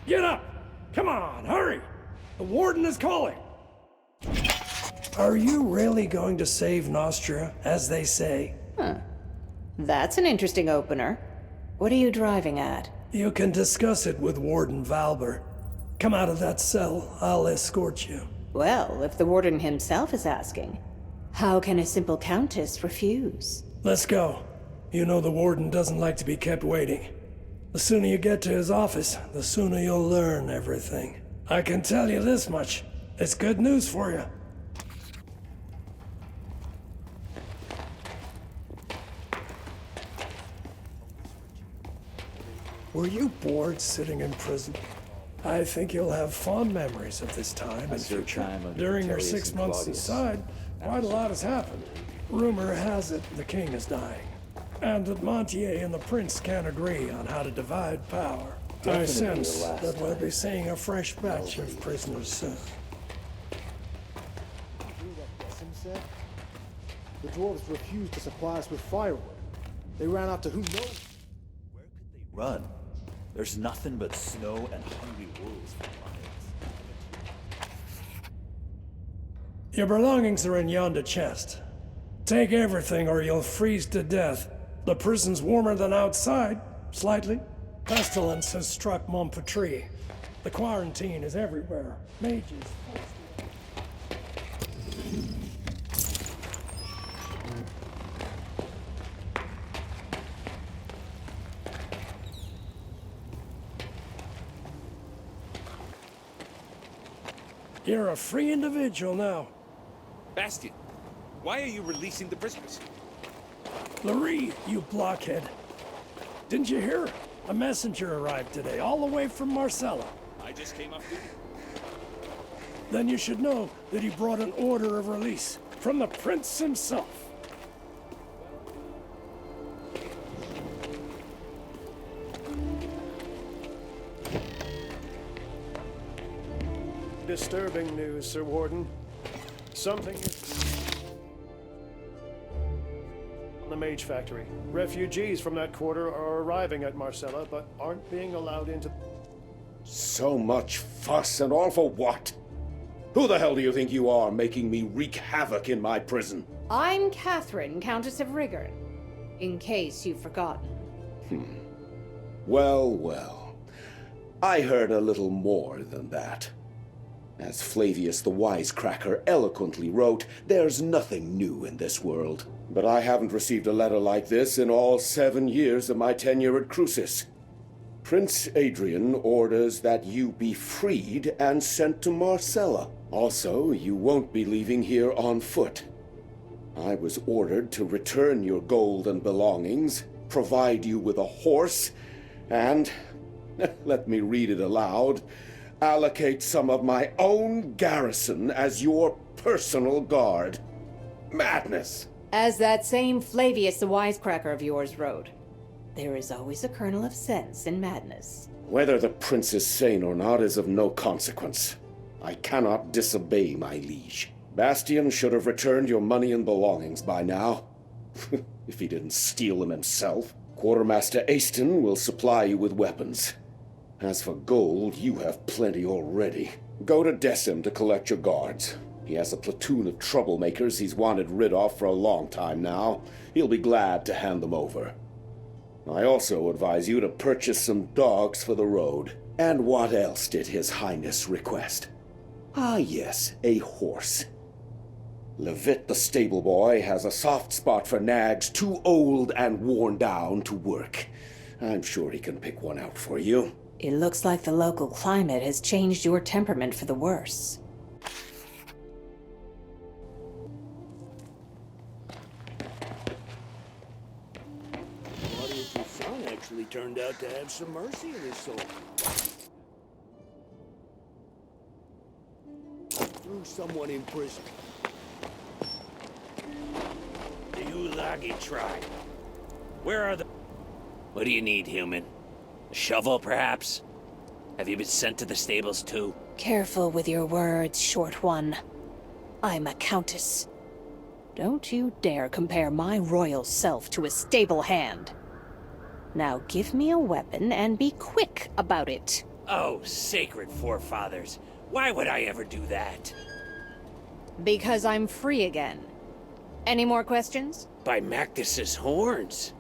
Get up! Come on, hurry! The warden is calling! Are you really going to save Nostria, as they say? That's an interesting opener. What are you driving at? You can discuss it with Warden Valber. Come out of that cell, I'll escort you. Well, if the warden himself is asking, how can a simple countess refuse? Let's go. You know the warden doesn't like to be kept waiting. The sooner you get to his office, the sooner you'll learn everything. I can tell you this much. It's good news for you. Were you bored sitting in prison? I think you'll have fond memories of this time in future. During your 6 months inside, quite a lot has happened. Rumor has it the king is dying, and that Montier and the prince can't agree on how to divide power. I sense that we'll be seeing a fresh batch of prisoners soon. The dwarves refused to supply us with firewood. They ran out to who knows. Where could they run? There's nothing but snow and hungry wolves for lions. Your belongings are in yonder chest. Take everything or you'll freeze to death. The prison's warmer than outside, slightly. Pestilence has struck Montpetrie. The quarantine is everywhere. Mages. You're a free individual now. Bastion, why are you releasing the prisoners? Larry, you blockhead. Didn't you hear? A messenger arrived today, all the way from Marcella. I just came off duty. Then you should know that he brought an order of release from the prince himself. Disturbing news, Sir Warden. Something is on the Mage Factory. Refugees from that quarter are arriving at Marcella, but aren't being allowed into... So much fuss and all for what? Who the hell do you think you are, making me wreak havoc in my prison? I'm Katharine, Countess of Rigor, in case you've forgotten. Well, well. I heard a little more than that. As Flavius the Wisecracker eloquently wrote, there's nothing new in this world. But I haven't received a letter like this in all 7 years of my tenure at Crucis. Prince Adrian orders that you be freed and sent to Marcella. Also, you won't be leaving here on foot. I was ordered to return your gold and belongings, provide you with a horse, and, let me read it aloud, allocate some of my own garrison as your personal guard. Madness! As that same Flavius the Wisecracker of yours wrote, there is always a kernel of sense in madness. Whether the prince is sane or not is of no consequence. I cannot disobey my liege. Bastion should have returned your money and belongings by now. If he didn't steal them himself. Quartermaster Aston will supply you with weapons. As for gold, you have plenty already. Go to Decim to collect your guards. He has a platoon of troublemakers he's wanted rid of for a long time now. He'll be glad to hand them over. I also advise you to purchase some dogs for the road. And what else did His Highness request? Ah yes, a horse. Levitt the stable boy has a soft spot for nags too old and worn down to work. I'm sure he can pick one out for you. It looks like the local climate has changed your temperament for the worse. Claudius' son actually turned out to have some mercy in his soul. Threw someone in prison. The Ulagi tribe. Where are the... What do you need, human? A shovel, perhaps? Have you been sent to the stables, too? Careful with your words, short one. I'm a countess. Don't you dare compare my royal self to a stable hand. Now give me a weapon and be quick about it. Oh, sacred forefathers. Why would I ever do that? Because I'm free again. Any more questions? By Mactus's horns.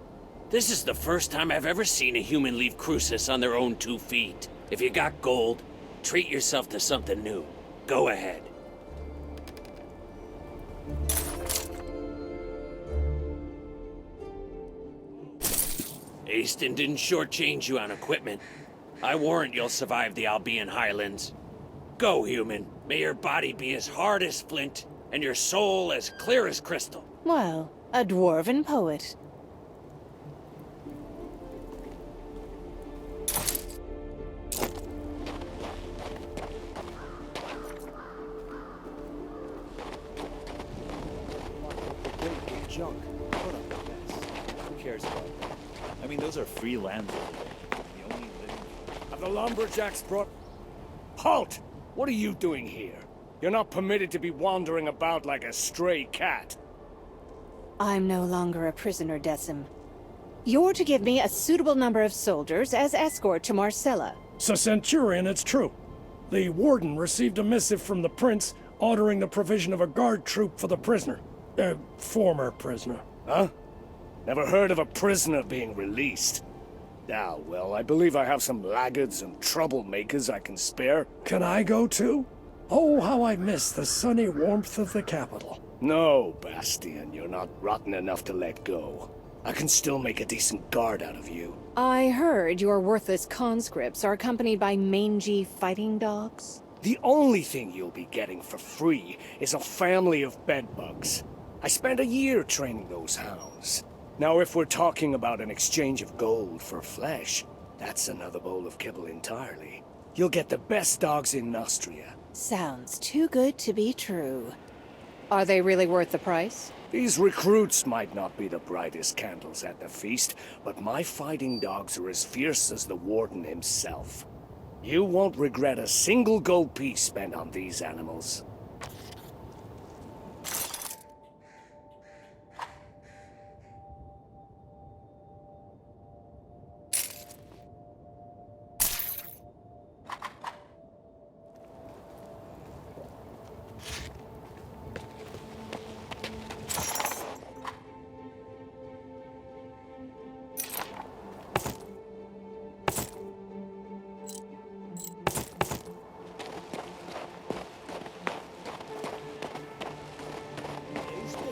This is the first time I've ever seen a human leave Crucis on their own 2 feet. If you got gold, treat yourself to something new. Go ahead. Aston didn't shortchange you on equipment. I warrant you'll survive the Albion Highlands. Go, human. May your body be as hard as flint, and your soul as clear as crystal. Well, a dwarven poet. Junk. What a mess. Who cares about that? I mean, those are free lands over there. The only living... Have the lumberjacks brought... Halt! What are you doing here? You're not permitted to be wandering about like a stray cat. I'm no longer a prisoner, Decim. You're to give me a suitable number of soldiers as escort to Marcella. So, Centurion, it's true. The Warden received a missive from the Prince ordering the provision of a guard troop for the prisoner. Former prisoner. Huh? Never heard of a prisoner being released. Ah, well, I believe I have some laggards and troublemakers I can spare. Can I go too? Oh, how I miss the sunny warmth of the capital. No, Bastian, you're not rotten enough to let go. I can still make a decent guard out of you. I heard your worthless conscripts are accompanied by mangy fighting dogs. The only thing you'll be getting for free is a family of bedbugs. I spent a year training those hounds. Now, if we're talking about an exchange of gold for flesh, that's another bowl of kibble entirely. You'll get the best dogs in Nostria. Sounds too good to be true. Are they really worth the price? These recruits might not be the brightest candles at the feast, but my fighting dogs are as fierce as the Warden himself. You won't regret a single gold piece spent on these animals.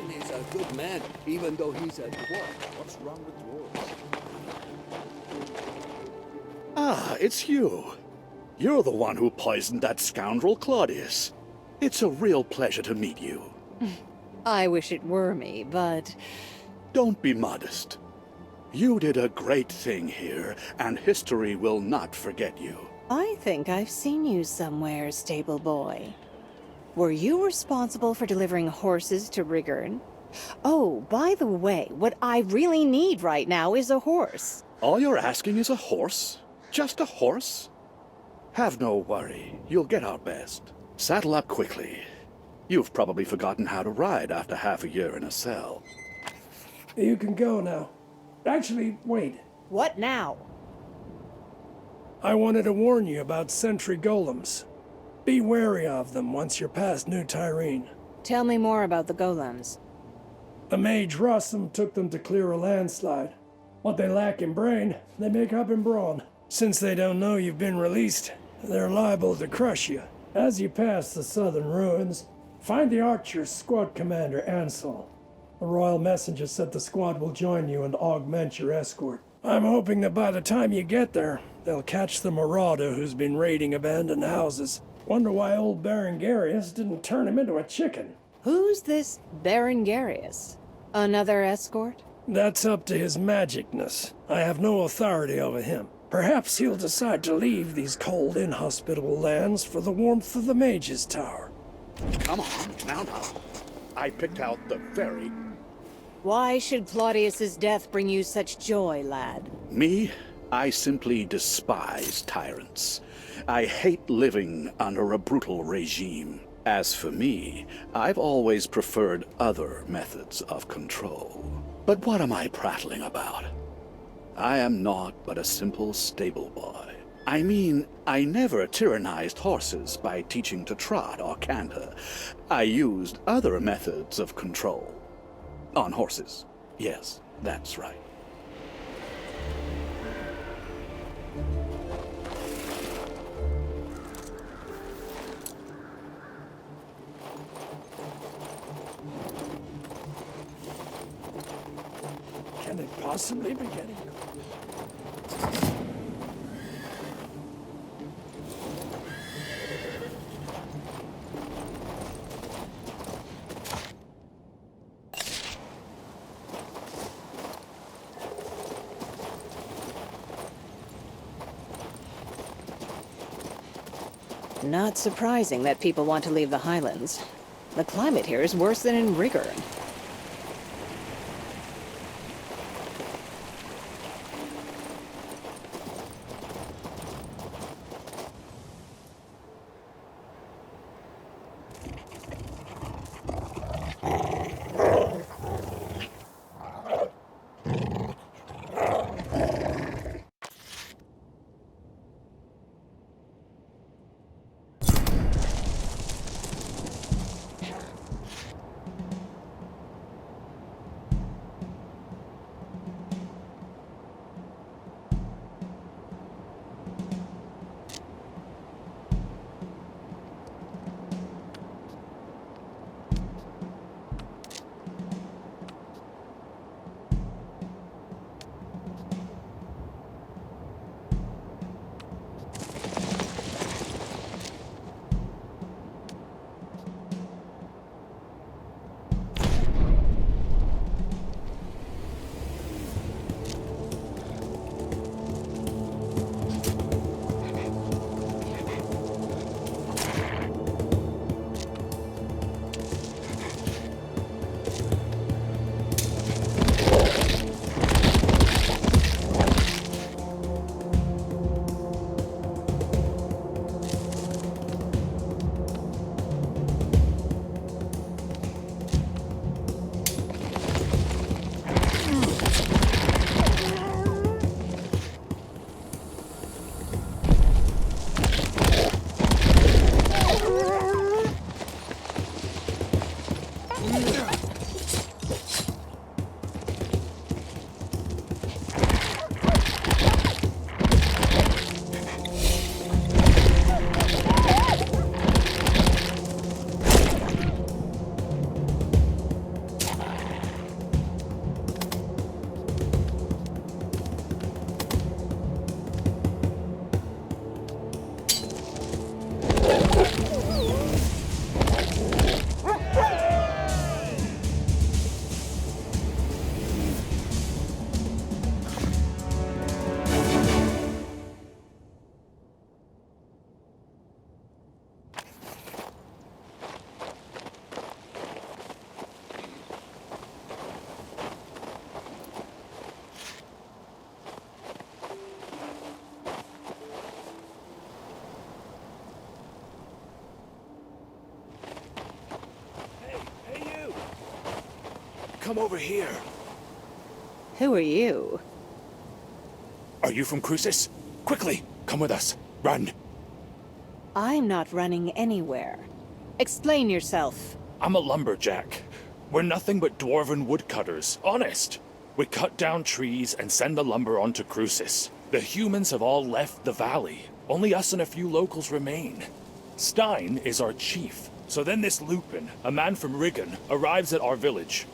He's a good man, even though he's a dwarf. What's wrong with dwarves? Ah, it's you. You're the one who poisoned that scoundrel Claudius. It's a real pleasure to meet you. I wish it were me, but... Don't be modest. You did a great thing here, and history will not forget you. I think I've seen you somewhere, stable boy. Were you responsible for delivering horses to Rigurn? Oh, by the way, what I really need right now is a horse. All you're asking is a horse? Just a horse? Have no worry. You'll get our best. Saddle up quickly. You've probably forgotten how to ride after half a year in a cell. You can go now. Actually, wait. What now? I wanted to warn you about sentry golems. Be wary of them once you're past New Tyrene. Tell me more about the golems. The mage Rossum took them to clear a landslide. What they lack in brain, they make up in brawn. Since they don't know you've been released, they're liable to crush you. As you pass the southern ruins, find the Archer's squad commander, Ansel. The royal messenger said the squad will join you and augment your escort. I'm hoping that by the time you get there, they'll catch the marauder who's been raiding abandoned houses. Wonder why old Berengarius didn't turn him into a chicken. Who's this Berengarius? Another escort? That's up to his magicness. I have no authority over him. Perhaps he'll decide to leave these cold, inhospitable lands for the warmth of the Mage's Tower. Come on, now. I picked out the very... Why should Claudius's death bring you such joy, lad? Me? I simply despise tyrants. I hate living under a brutal regime. As for me, I've always preferred other methods of control. But what am I prattling about? I am naught but a simple stable boy. I mean, I never tyrannized horses by teaching to trot or canter. I used other methods of control. On horses. Yes, that's right. Can it possibly be getting... Not surprising that people want to leave the Highlands. The climate here is worse than in Rigor. Come over here. Who are you? Are you from Crucis? Quickly, come with us. Run. I'm not running anywhere. Explain yourself. I'm a lumberjack. We're nothing but dwarven woodcutters, honest. We cut down trees and send the lumber onto Crucis. The humans have all left the valley. Only us and a few locals remain. Stein is our chief. So then this Lupin, a man from Rigon, arrives at our village.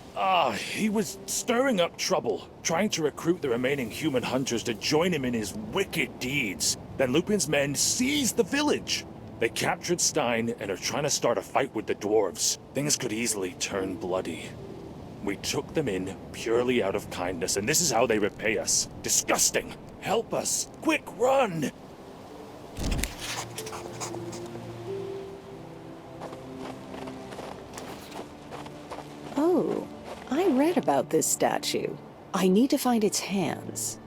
He was stirring up trouble, trying to recruit the remaining human hunters to join him in his wicked deeds. Then Lupin's men seized the village. They captured Stein and are trying to start a fight with the dwarves. Things could easily turn bloody. We took them in purely out of kindness, and this is how they repay us. Disgusting! Help us! Quick, run! Oh, I read about this statue. I need to find its hands.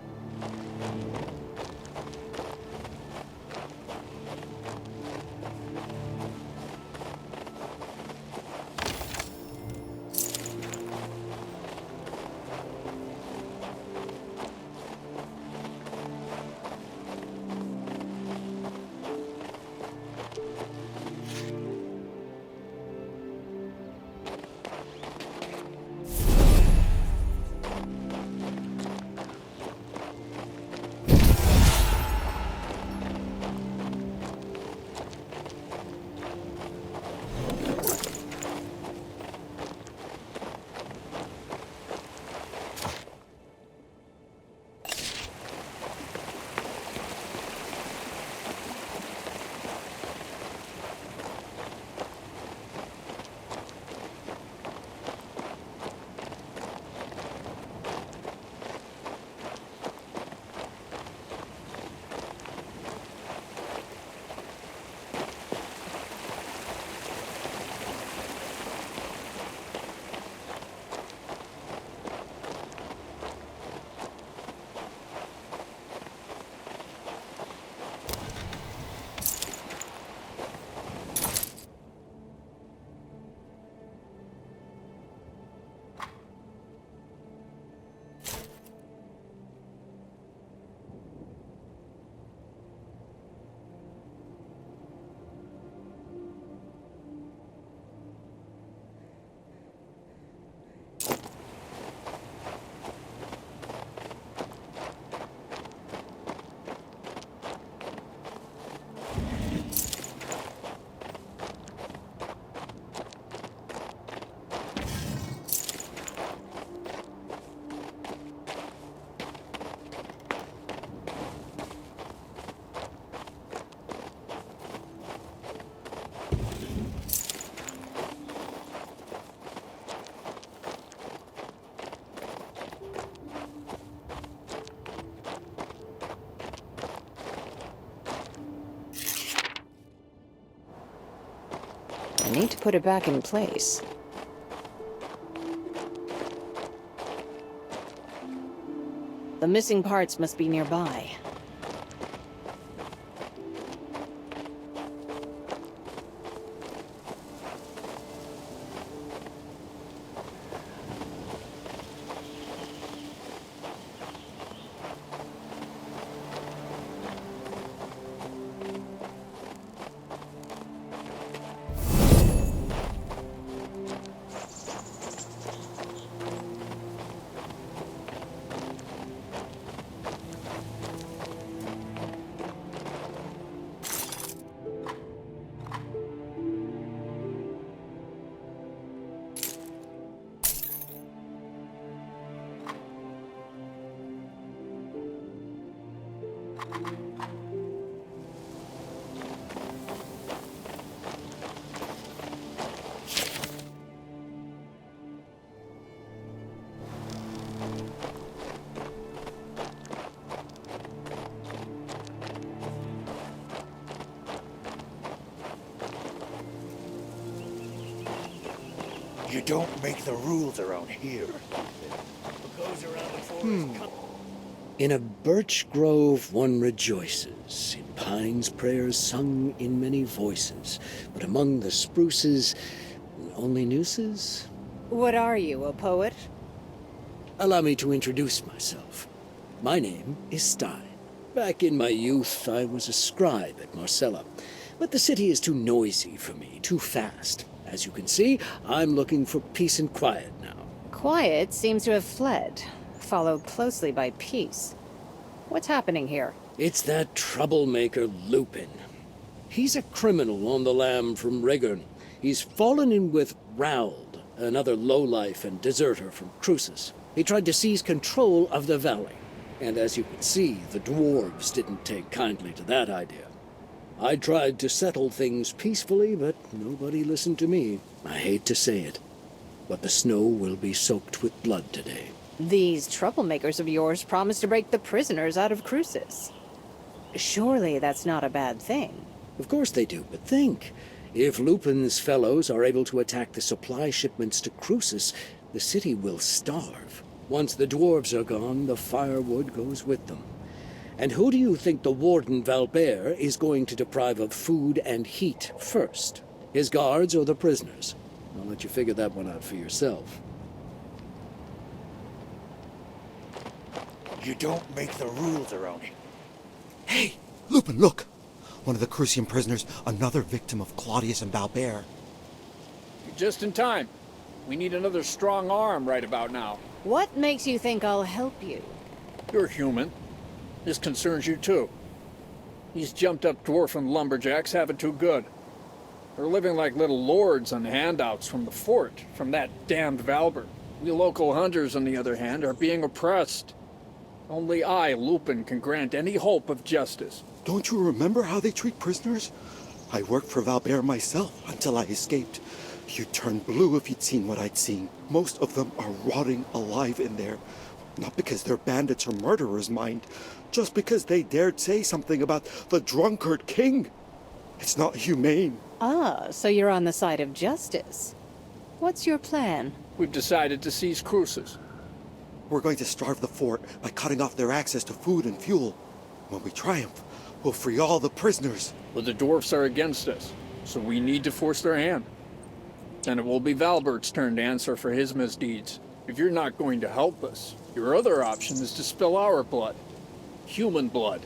I need to put it back in place. The missing parts must be nearby. You don't make the rules around here. What goes around the forest In a birch grove one rejoices, in pines prayers sung in many voices, but among the spruces, only nooses? What are you, a poet? Allow me to introduce myself. My name is Stein. Back in my youth, I was a scribe at Marcella, but the city is too noisy for me, too fast. As you can see, I'm looking for peace and quiet now. Quiet seems to have fled, followed closely by peace. What's happening here? It's that troublemaker Lupin. He's a criminal on the lam from Rigern. He's fallen in with Raould, another lowlife and deserter from Cruces. He tried to seize control of the valley, and as you can see, the dwarves didn't take kindly to that idea. I tried to settle things peacefully, but nobody listened to me. I hate to say it, but the snow will be soaked with blood today. These troublemakers of yours promised to break the prisoners out of Cruces. Surely that's not a bad thing. Of course they do, but think. If Lupin's fellows are able to attack the supply shipments to Cruces, the city will starve. Once the dwarves are gone, the firewood goes with them. And who do you think the warden Valbert is going to deprive of food and heat first? His guards or the prisoners? I'll let you figure that one out for yourself. You don't make the rules around here. Hey, Lupin, look! One of the Crucian prisoners, another victim of Claudius and Valbert. You're just in time. We need another strong arm right about now. What makes you think I'll help you? You're human. This concerns you too. These jumped-up dwarf lumberjacks have it too good. They're living like little lords on handouts from the fort, from that damned Valbert. We local hunters, on the other hand, are being oppressed. Only I, Lupin, can grant any hope of justice. Don't you remember how they treat prisoners? I worked for Valbert myself until I escaped. You'd turn blue if you'd seen what I'd seen. Most of them are rotting alive in there. Not because they're bandits or murderers, mind. Just because they dared say something about the drunkard king. It's not humane. Ah, so you're on the side of justice. What's your plan? We've decided to seize Cruces. We're going to starve the fort by cutting off their access to food and fuel. When we triumph, we'll free all the prisoners. But the dwarfs are against us, so we need to force their hand. Then it will be Valbert's turn to answer for his misdeeds. If you're not going to help us, your other option is to spill our blood. Human blood.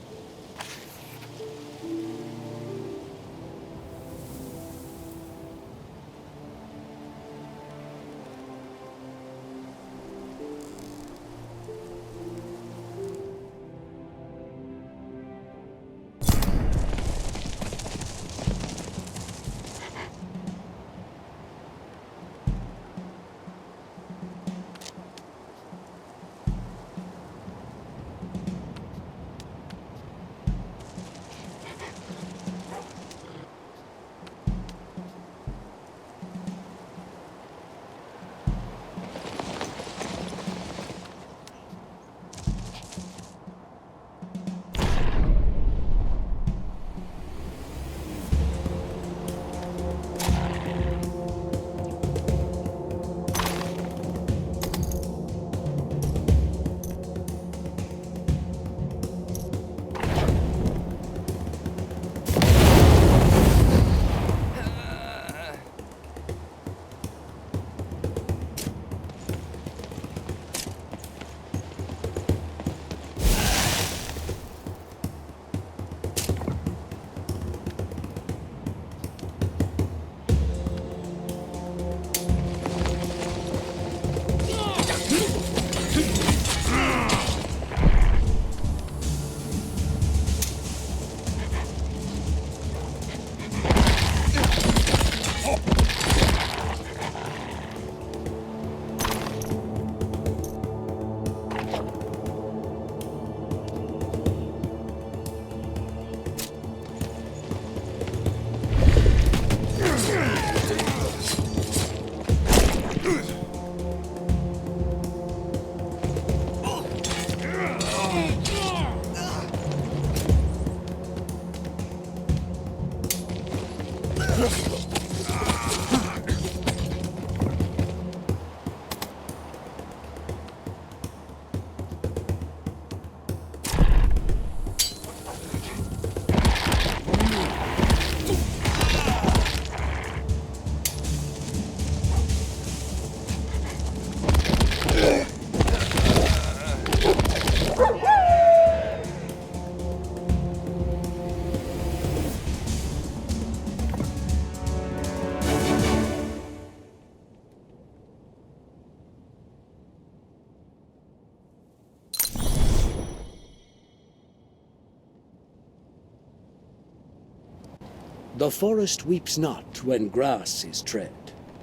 The forest weeps not when grass is tread.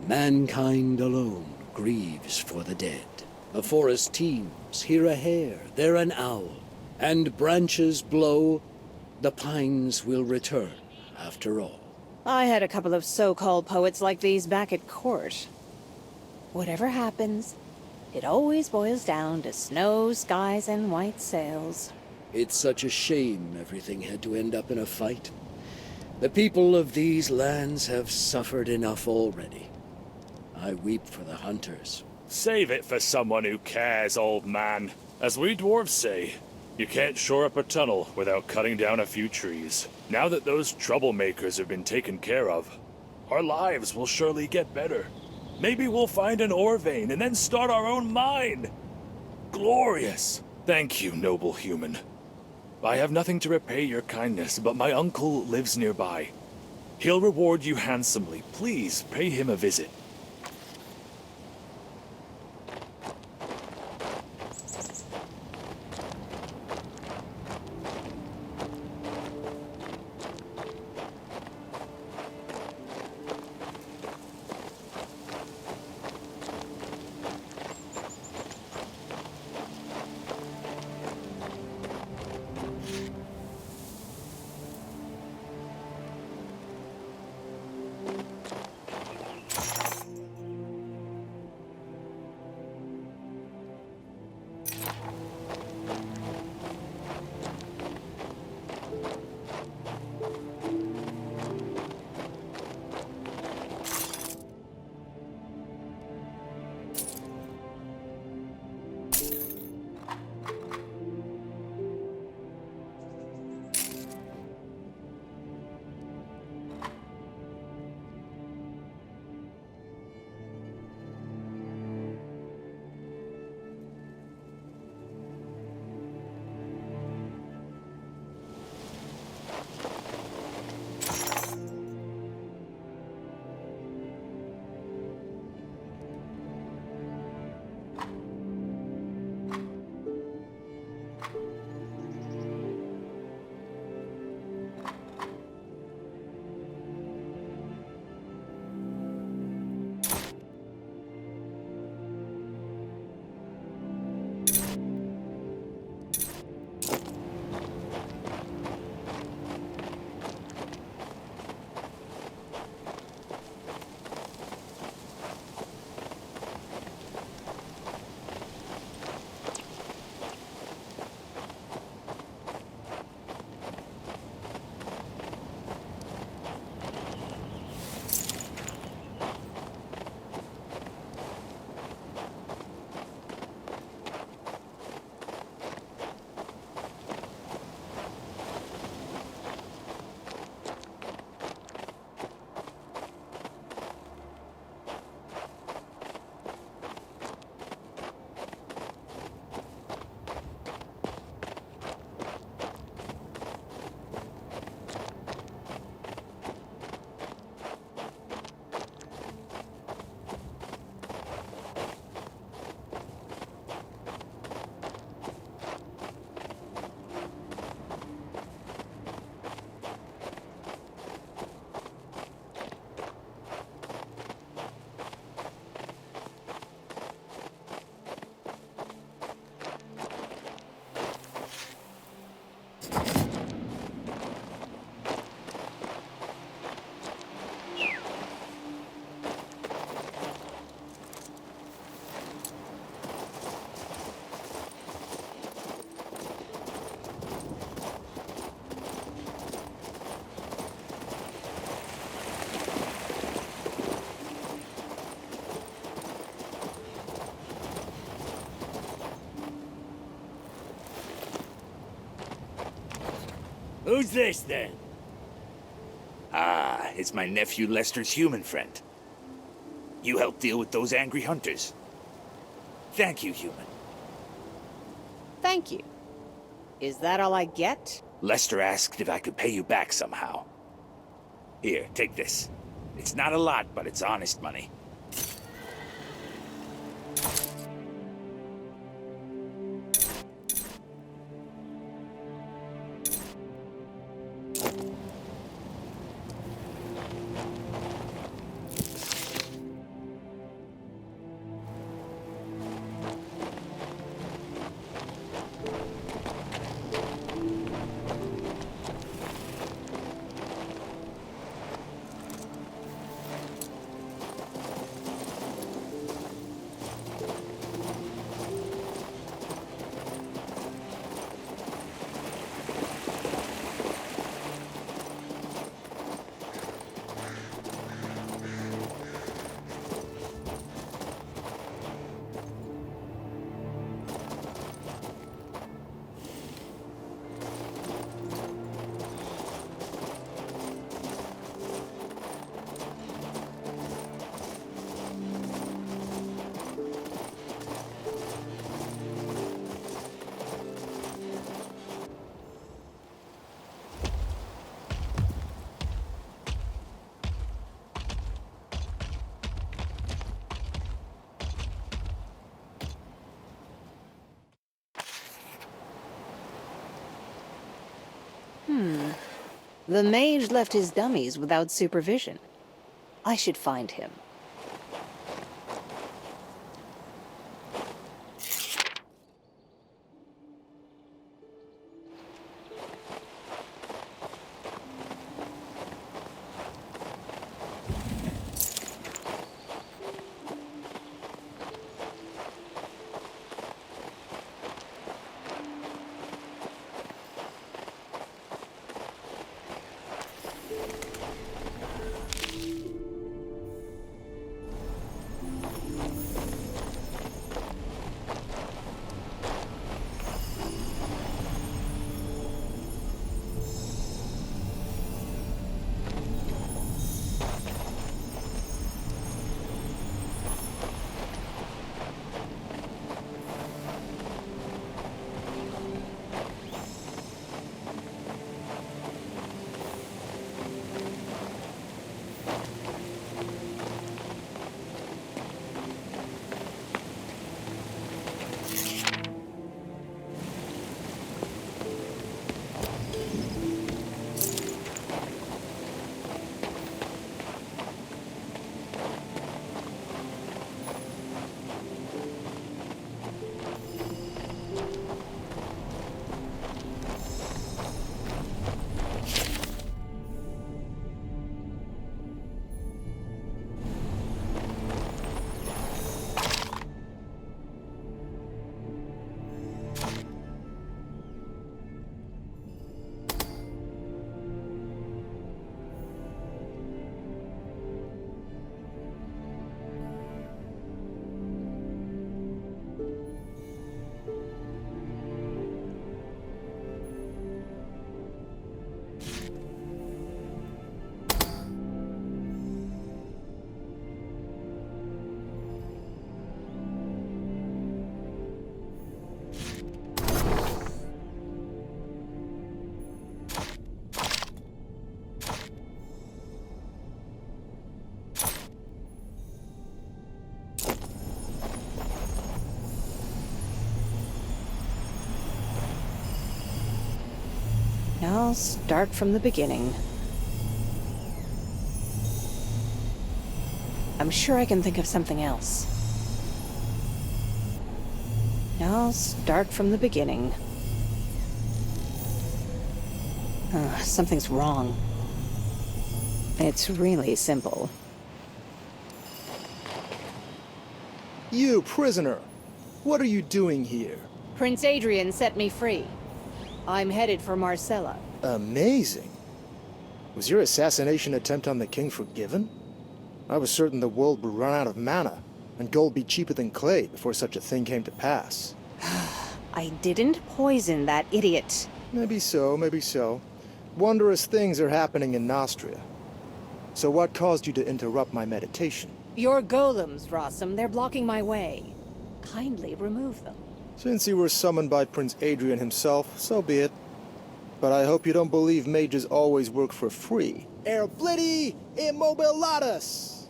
Mankind alone grieves for the dead. The forest teems, here a hare, there an owl, and branches blow, the pines will return after all. I had a couple of so-called poets like these back at court. Whatever happens, it always boils down to snow, skies, and white sails. It's such a shame everything had to end up in a fight. The people of these lands have suffered enough already. I weep for the hunters. Save it for someone who cares, old man. As we dwarves say, you can't shore up a tunnel without cutting down a few trees. Now that those troublemakers have been taken care of, our lives will surely get better. Maybe we'll find an ore vein and then start our own mine. Glorious. Thank you, noble human. I have nothing to repay your kindness, but my uncle lives nearby. He'll reward you handsomely. Please pay him a visit. Who's this, then? Ah, it's my nephew Lester's human friend. You helped deal with those angry hunters. Thank you, human. Thank you. Is that all I get? Lester asked if I could pay you back somehow. Here, take this. It's not a lot, but it's honest money. The mage left his dummies without supervision. I should find him. I'll start from the beginning. I'm sure I can think of something else. I'll start from the beginning. Something's wrong. It's really simple. You, prisoner! What are you doing here? Prince Adrian set me free. I'm headed for Marcella. Amazing. Was your assassination attempt on the king forgiven? I was certain the world would run out of mana, and gold be cheaper than clay before such a thing came to pass. I didn't poison that idiot. Maybe so, maybe so. Wondrous things are happening in Nostria. So what caused you to interrupt my meditation? Your golems, Rossum, they're blocking my way. Kindly remove them. Since you were summoned by Prince Adrian himself, so be it. But I hope you don't believe mages always work for free. Erblidi immobilatus!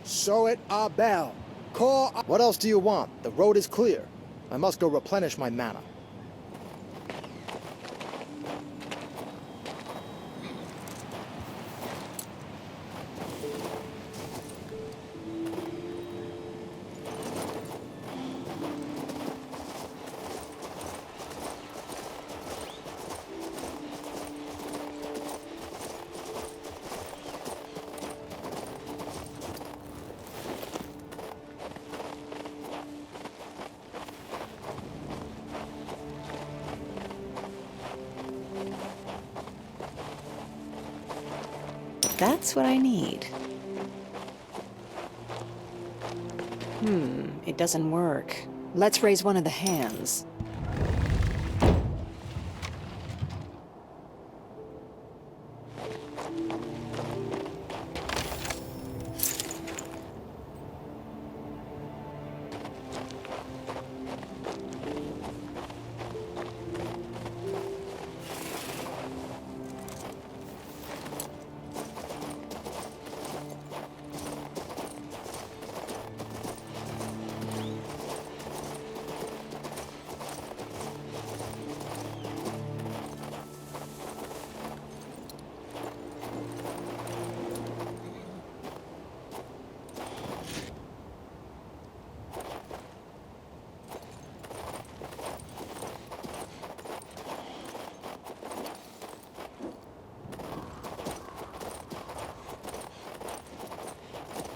Soit Abel. Call. What else do you want? The road is clear. I must go replenish my mana. That's what I need. It doesn't work. Let's raise one of the hands.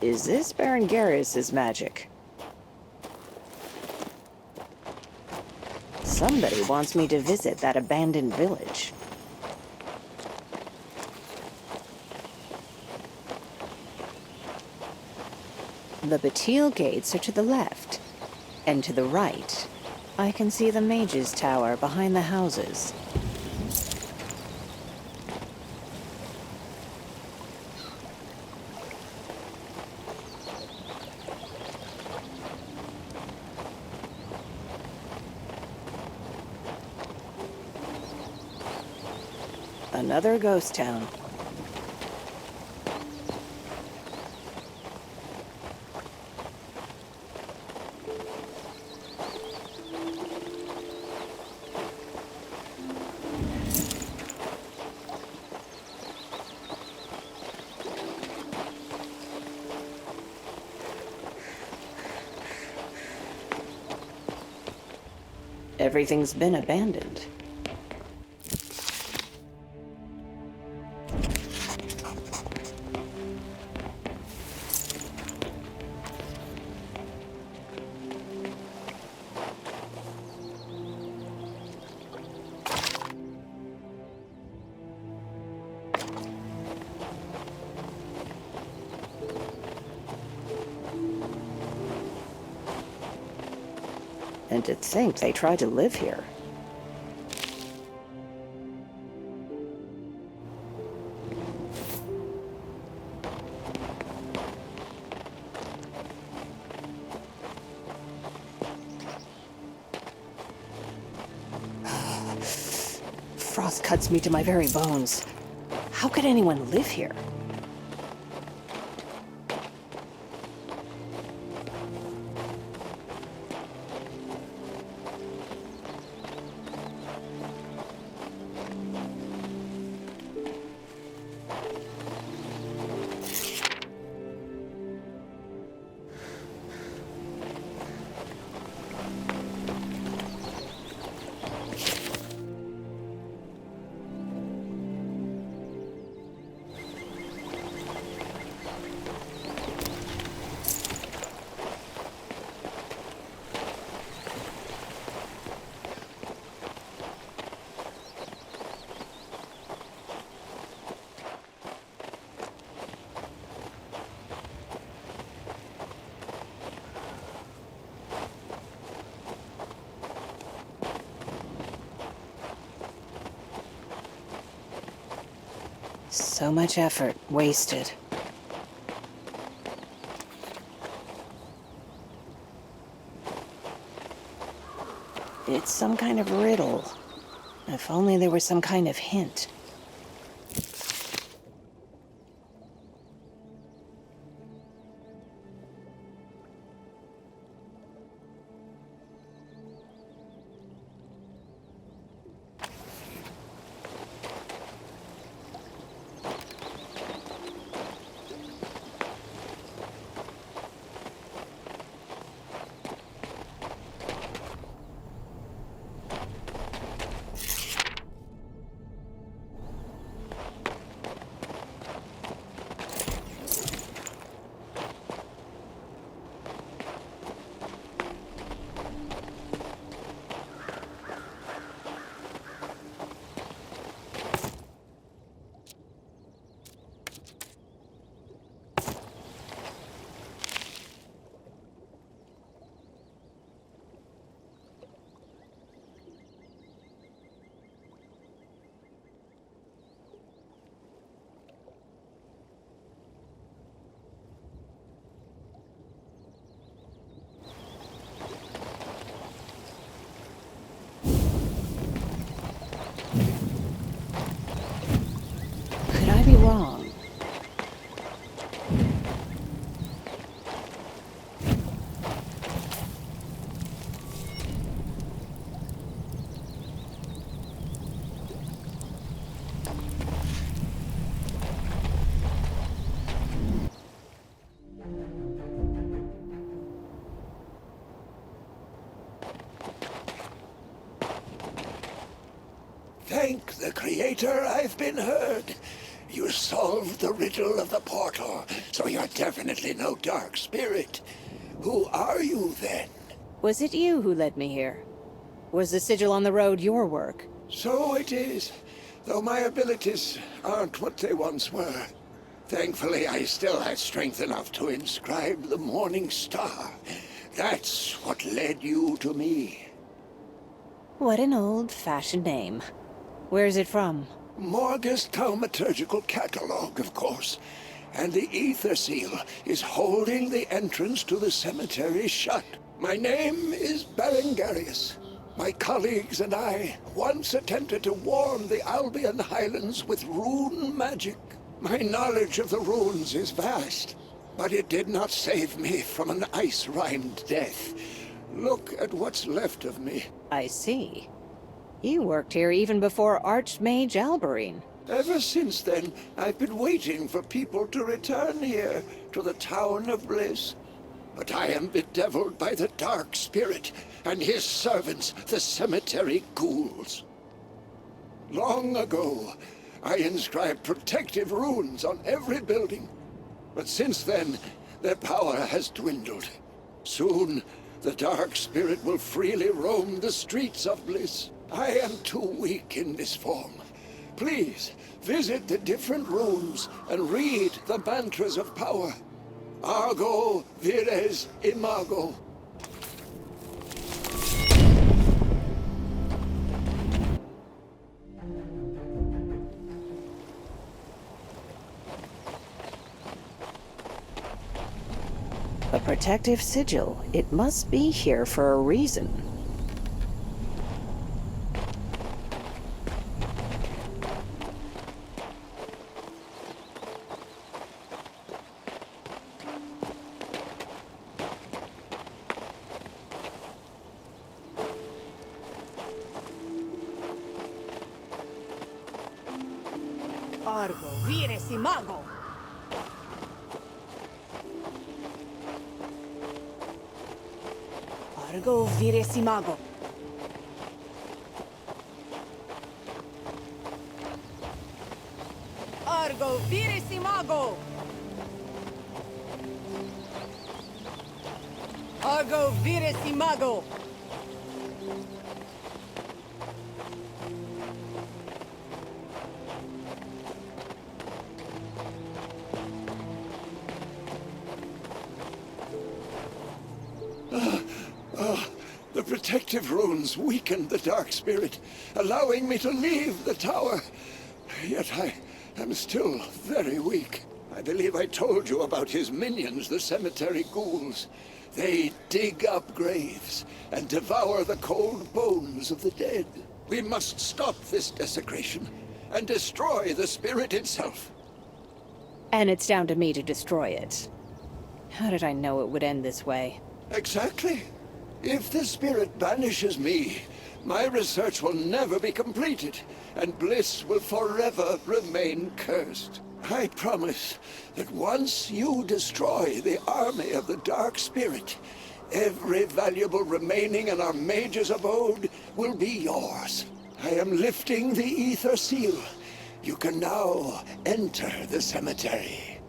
Is this Baron Garrus's magic? Somebody wants me to visit that abandoned village. The Batil gates are to the left, and to the right, I can see the Mage's Tower behind the houses. Another ghost town. Everything's been abandoned. And to think they tried to live here. Frost cuts me to my very bones. How could anyone live here? So much effort wasted. It's some kind of riddle. If only there was some kind of hint. Could I be wrong? Thank the Creator I've been heard. You solved the riddle of the portal, so you're definitely no dark spirit. Who are you, then? Was it you who led me here? Was the sigil on the road your work? So it is, though my abilities aren't what they once were. Thankfully, I still had strength enough to inscribe the Morning Star. That's what led you to me. What an old-fashioned name. Where's it from? Morga's Thaumaturgical Catalog, of course. And the Ether Seal is holding the entrance to the cemetery shut. My name is Berengarius. My colleagues and I once attempted to warm the Albion Highlands with rune magic. My knowledge of the runes is vast, but it did not save me from an ice-rimed death. Look at what's left of me. I see. You worked here even before Archmage Alberine. Ever since then, I've been waiting for people to return here, to the Town of Bliss. But I am bedeviled by the Dark Spirit and his servants, the cemetery ghouls. Long ago, I inscribed protective runes on every building. But since then, their power has dwindled. Soon, the Dark Spirit will freely roam the streets of Bliss. I am too weak in this form. Please, visit the different rooms and read the mantras of power. Argo vires imago. A protective sigil. It must be here for a reason. Argo vires imago. Argo vires imago. Argo vires imago. Argo vires imago. The protective runes weakened the Dark Spirit, allowing me to leave the tower. Yet I am still very weak. I believe I told you about his minions, the cemetery ghouls. They dig up graves and devour the cold bones of the dead. We must stop this desecration and destroy the spirit itself. And it's down to me to destroy it. How did I know it would end this way? Exactly. If the spirit banishes me, my research will never be completed, and Bliss will forever remain cursed. I promise that once you destroy the army of the Dark Spirit, every valuable remaining in our mage's abode will be yours. I am lifting the Ether Seal. You can now enter the cemetery.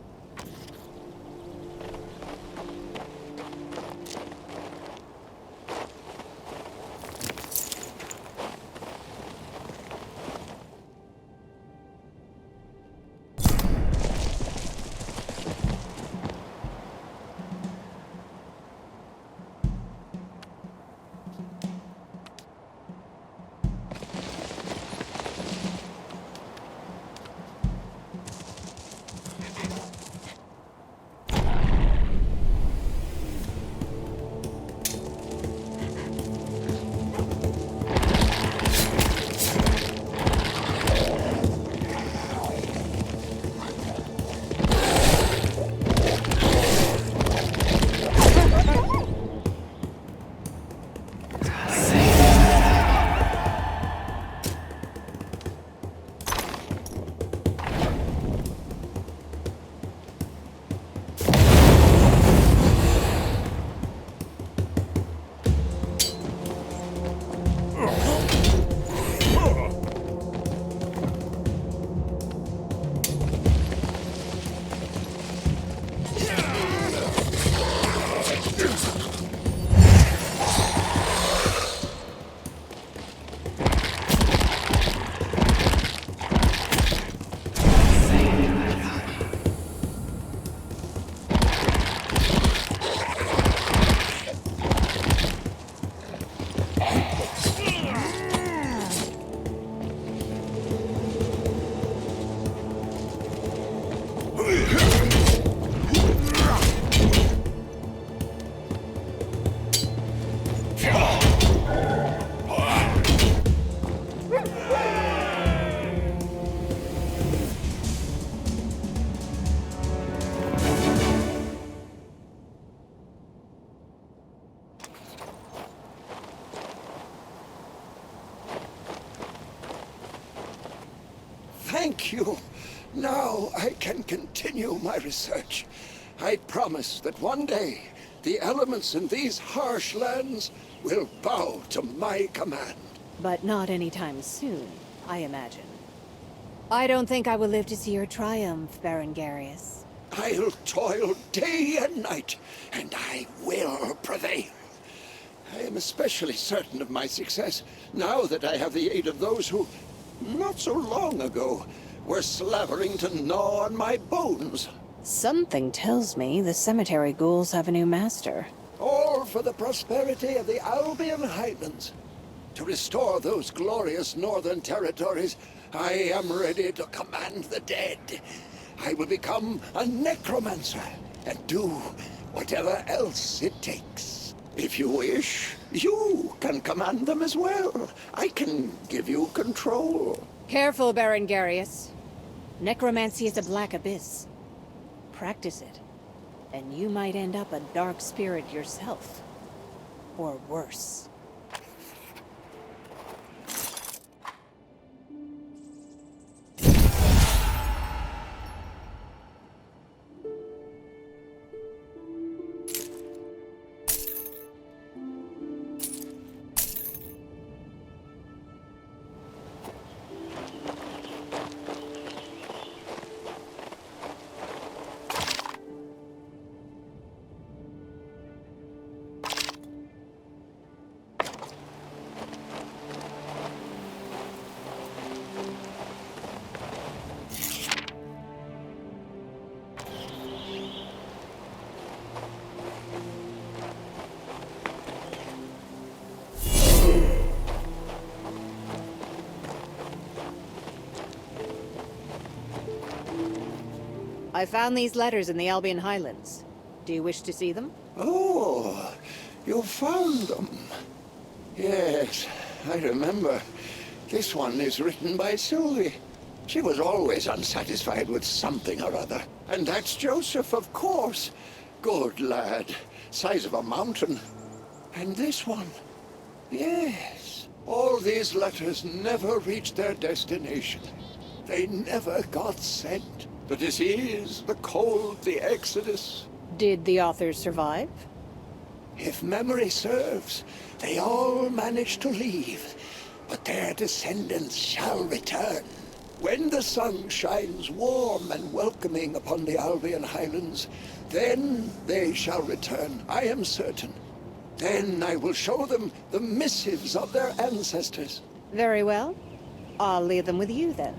Thank you. Now I can continue my research. I promise that one day, the elements in these harsh lands will bow to my command. But not anytime soon, I imagine. I don't think I will live to see your triumph, Baron Garius. I'll toil day and night, and I will prevail. I am especially certain of my success now that I have the aid of those who, not so long ago, were slavering to gnaw on my bones. Something tells me the cemetery ghouls have a new master. All for the prosperity of the Albion Highlands. To restore those glorious northern territories, I am ready to command the dead. I will become a necromancer and do whatever else it takes. If you wish, you can command them as well. I can give you control. Careful, Baron Garius. Necromancy is a black abyss. Practice it, and you might end up a dark spirit yourself. Or worse. I found these letters in the Albion Highlands. Do you wish to see them? Oh, you found them. Yes, I remember. This one is written by Sylvie. She was always unsatisfied with something or other. And that's Joseph, of course. Good lad. Size of a mountain. And this one. Yes. All these letters never reached their destination. They never got sent. The disease, the cold, the exodus. Did the authors survive? If memory serves, they all managed to leave. But their descendants shall return. When the sun shines warm and welcoming upon the Albion Highlands, then they shall return, I am certain. Then I will show them the missives of their ancestors. Very well. I'll leave them with you then.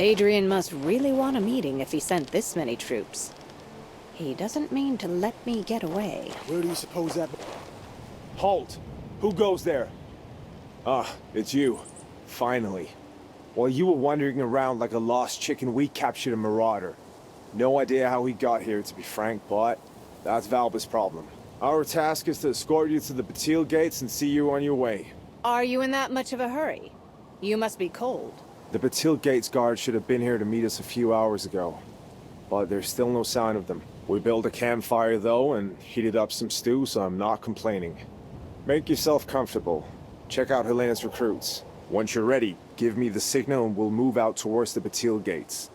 Adrian must really want a meeting if he sent this many troops. He doesn't mean to let me get away. Where do you suppose that... Halt! Who goes there? Ah, it's you. Finally. While you were wandering around like a lost chicken, we captured a marauder. No idea how he got here, to be frank, but that's Valba's problem. Our task is to escort you to the Batil gates and see you on your way. Are you in that much of a hurry? You must be cold. The Batil gates guard should have been here to meet us a few hours ago, but there's still no sign of them. We built a campfire, though, and heated up some stew, so I'm not complaining. Make yourself comfortable. Check out Helena's recruits. Once you're ready, give me the signal and we'll move out towards the Batil gates.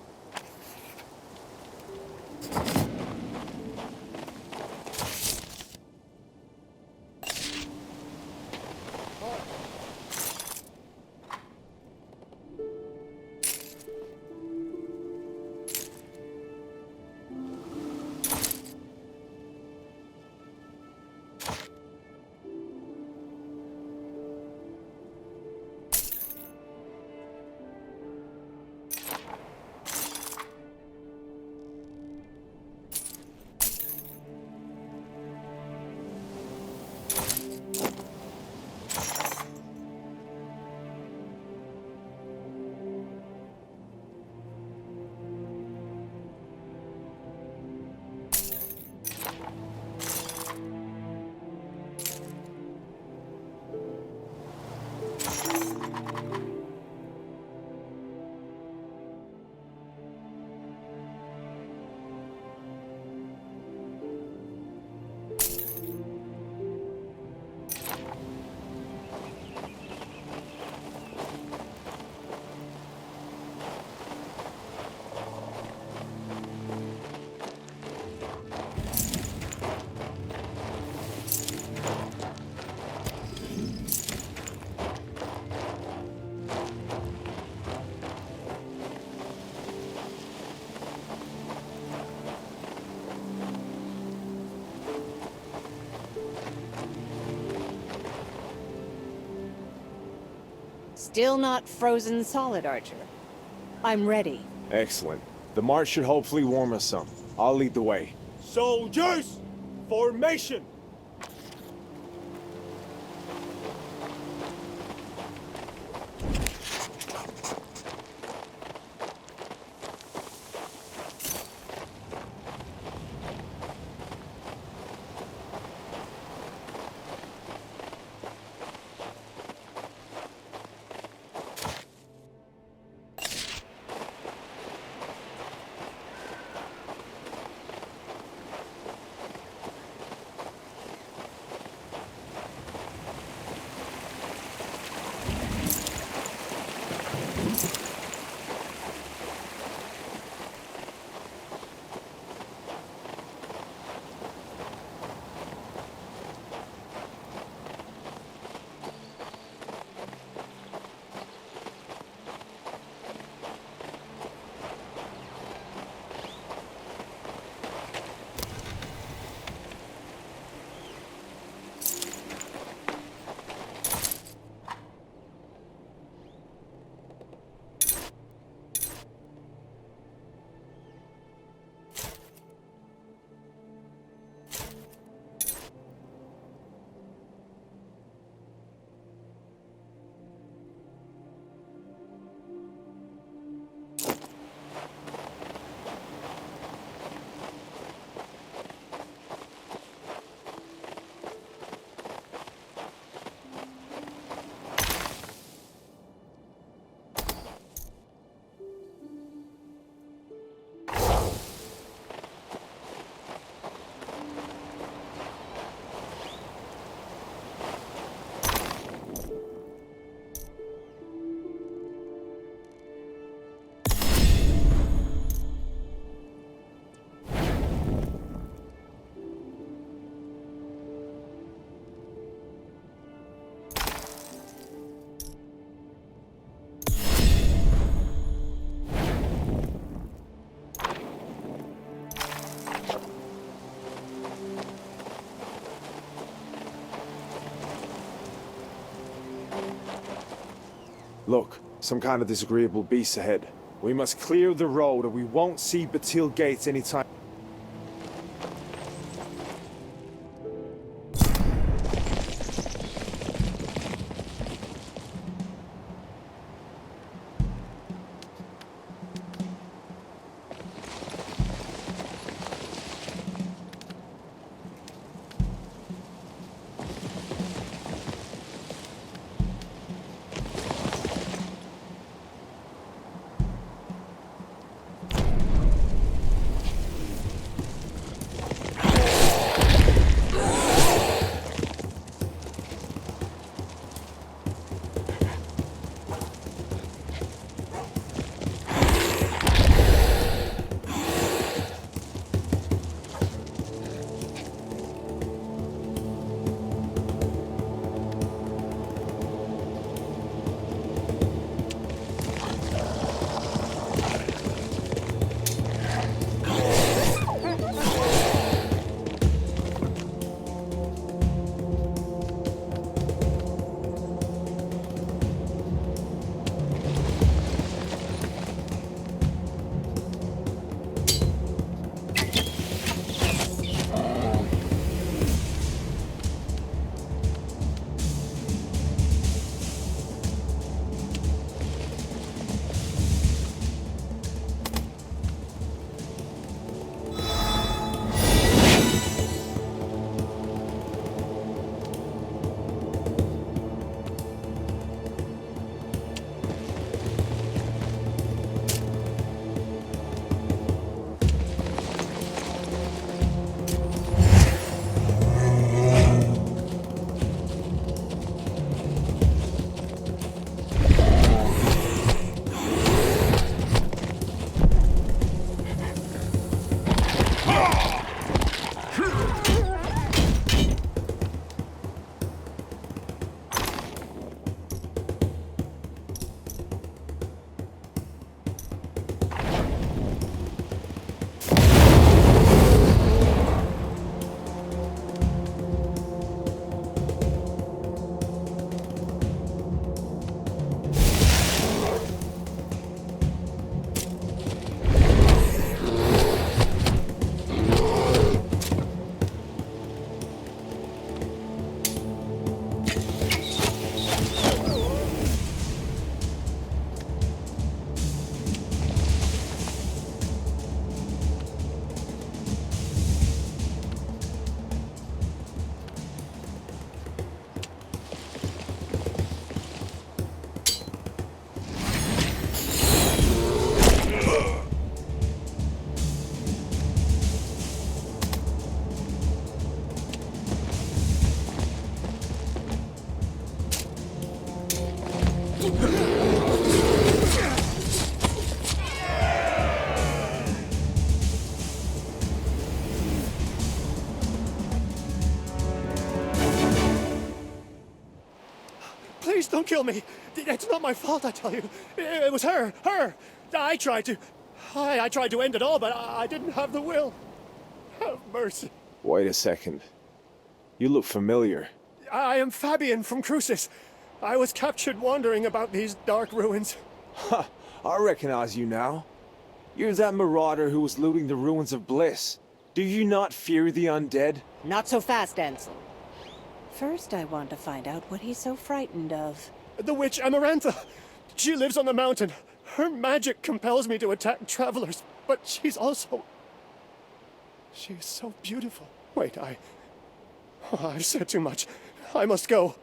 Still not frozen solid, Archer. I'm ready. Excellent. The march should hopefully warm us some. I'll lead the way. Soldiers! Formation! Look, some kind of disagreeable beast ahead. We must clear the road or we won't see Batil Gates anytime. Don't kill me. It's not my fault, I tell you. It was her. I tried to end it all, but I didn't have the will. Have mercy. Wait a second. You look familiar. I am Fabian from Crucis. I was captured wandering about these dark ruins. Ha! I recognize you now. You're that marauder who was looting the ruins of Bliss. Do you not fear the undead? Not so fast, Ansel. First, I want to find out what he's so frightened of. The witch Amarantha. She lives on the mountain. Her magic compels me to attack travelers, but she's also... She is so beautiful. Wait, I've said too much. I must go.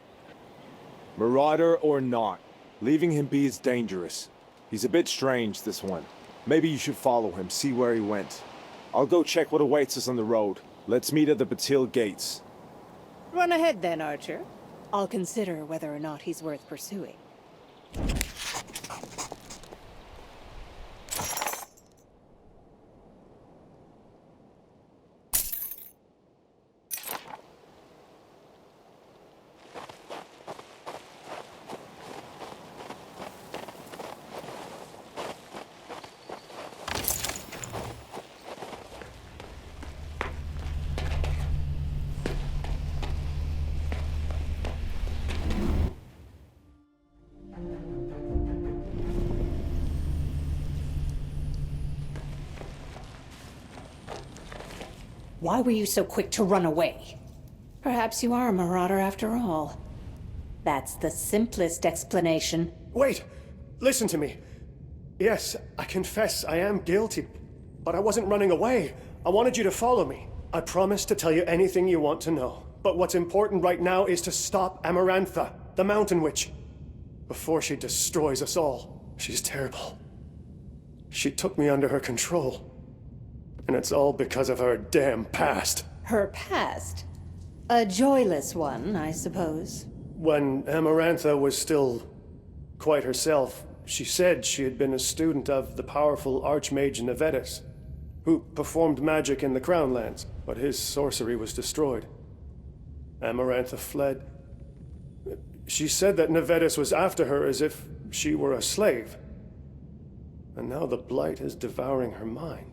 Marauder or not, leaving him be is dangerous. He's a bit strange, this one. Maybe you should follow him, see where he went. I'll go check what awaits us on the road. Let's meet at the Batil gates. Run ahead then, Archer. I'll consider whether or not he's worth pursuing. Why were you so quick to run away? Perhaps you are a marauder after all. That's the simplest explanation. Wait! Listen to me. Yes, I confess I am guilty, but I wasn't running away. I wanted you to follow me. I promise to tell you anything you want to know. But what's important right now is to stop Amarantha, the Mountain Witch, before she destroys us all. She's terrible. She took me under her control. And it's all because of her damn past. Her past? A joyless one, I suppose. When Amarantha was still quite herself, she said she had been a student of the powerful Archmage Nevetus, who performed magic in the Crownlands, but his sorcery was destroyed. Amarantha fled. She said that Nevetus was after her as if she were a slave. And now the Blight is devouring her mind.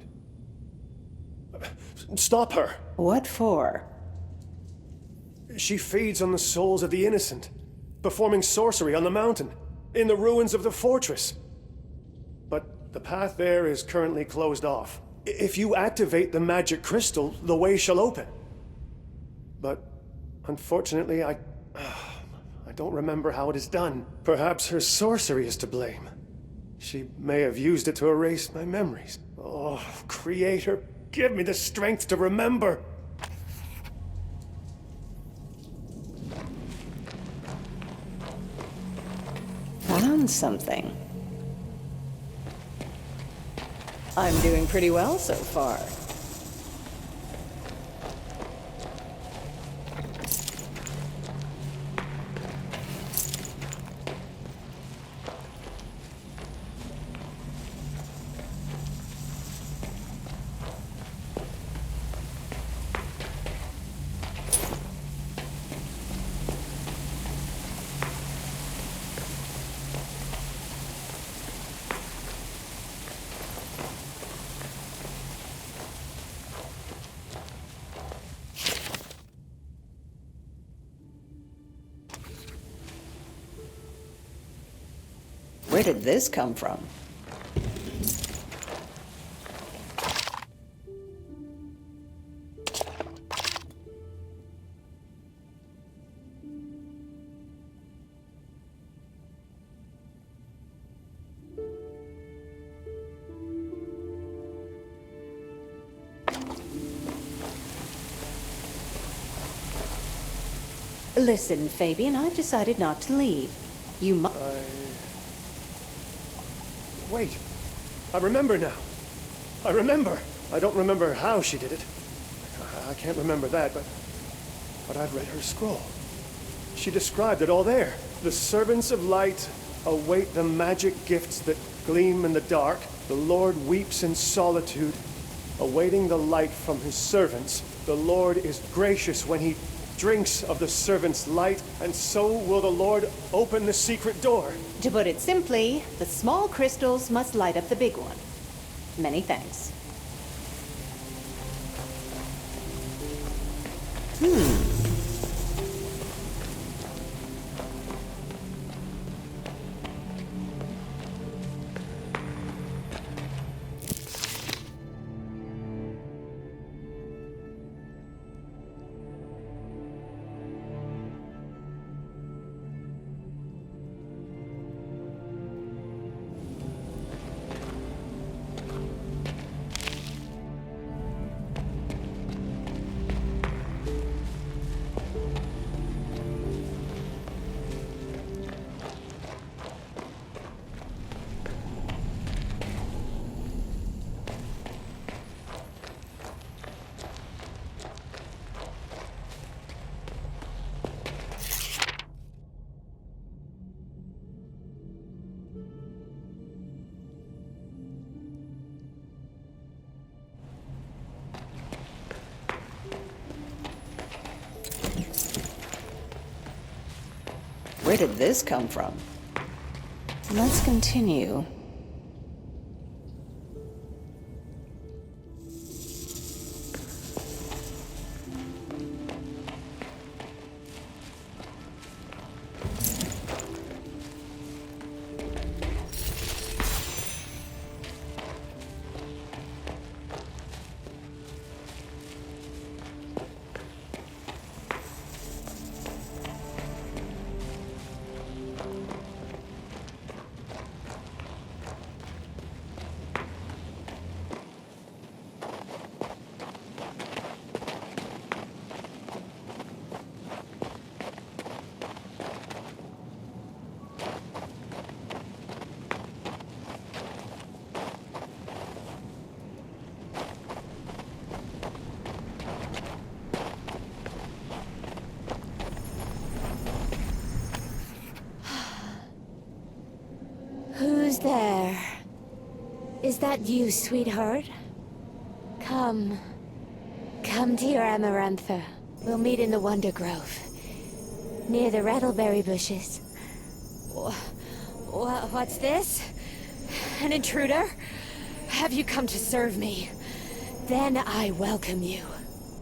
Stop her! What for? She feeds on the souls of the innocent, performing sorcery on the mountain, in the ruins of the fortress. But the path there is currently closed off. If you activate the magic crystal, the way shall open. But unfortunately, I don't remember how it is done. Perhaps her sorcery is to blame. She may have used it to erase my memories. Oh, Creator, give me the strength to remember. Found something. I'm doing pretty well so far. Where did this come from? Listen, Fabian, I've decided not to leave. You must... Wait. I remember now. I remember. I don't remember how she did it. I can't remember that, but I've read her scroll. She described it all there. The servants of light await the magic gifts that gleam in the dark. The Lord weeps in solitude, awaiting the light from his servants. The Lord is gracious when he drinks of the servant's light, and so will the Lord open the secret door. To put it simply, the small crystals must light up the big one. Many thanks. Where did this come from? Let's continue. Who's there? Is that you, sweetheart? Come. Come to your Amarantha. We'll meet in the Wonder Grove. Near the rattleberry bushes. What's this? An intruder? Have you come to serve me? Then I welcome you.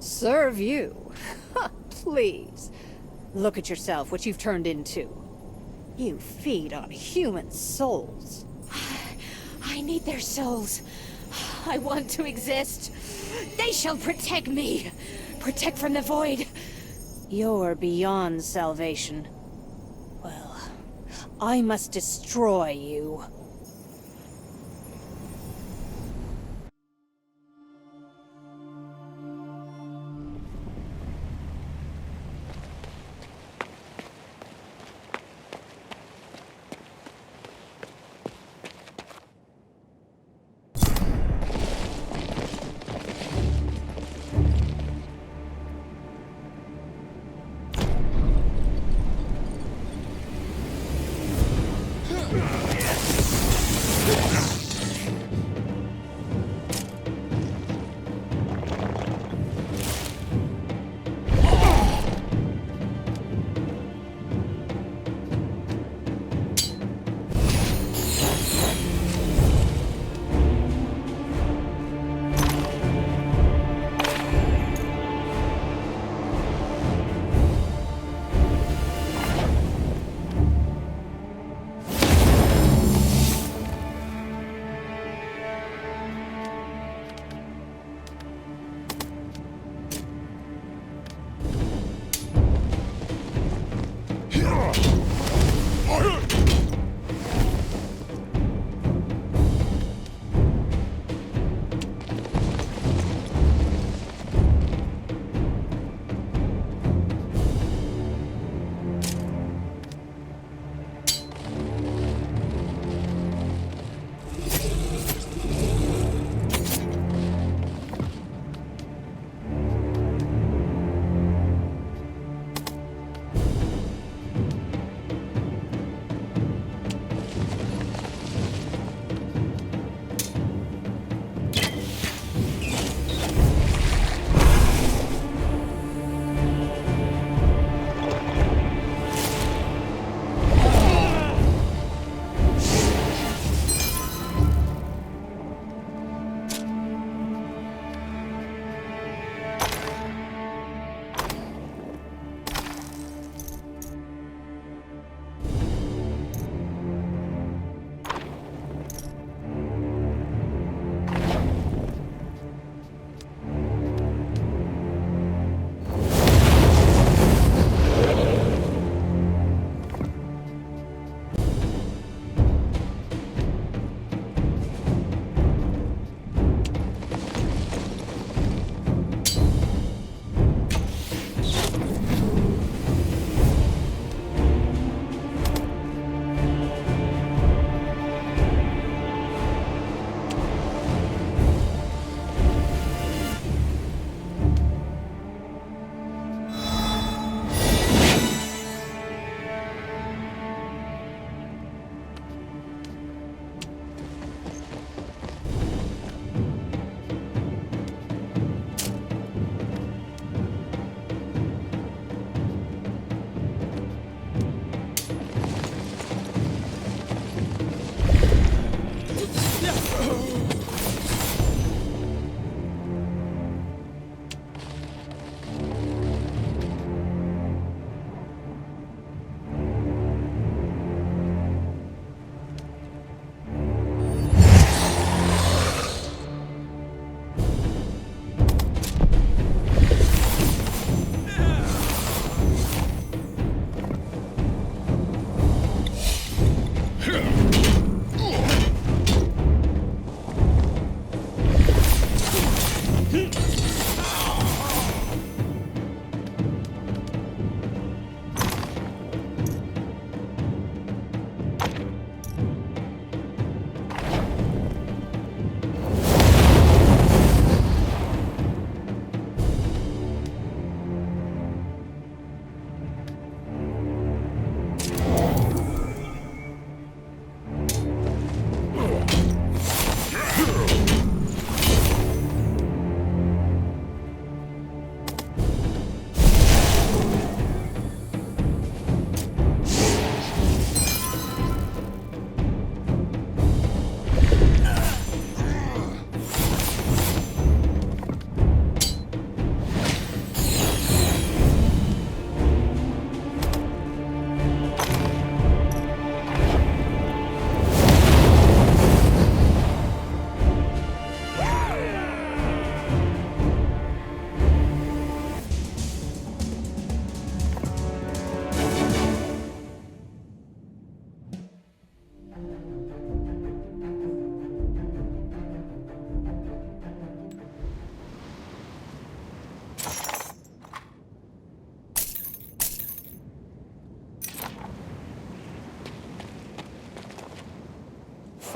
Serve you? Please. Look at yourself, what you've turned into. You feed on human souls. I need their souls. I want to exist. They shall protect me. Protect from the void. You're beyond salvation. Well, I must destroy you.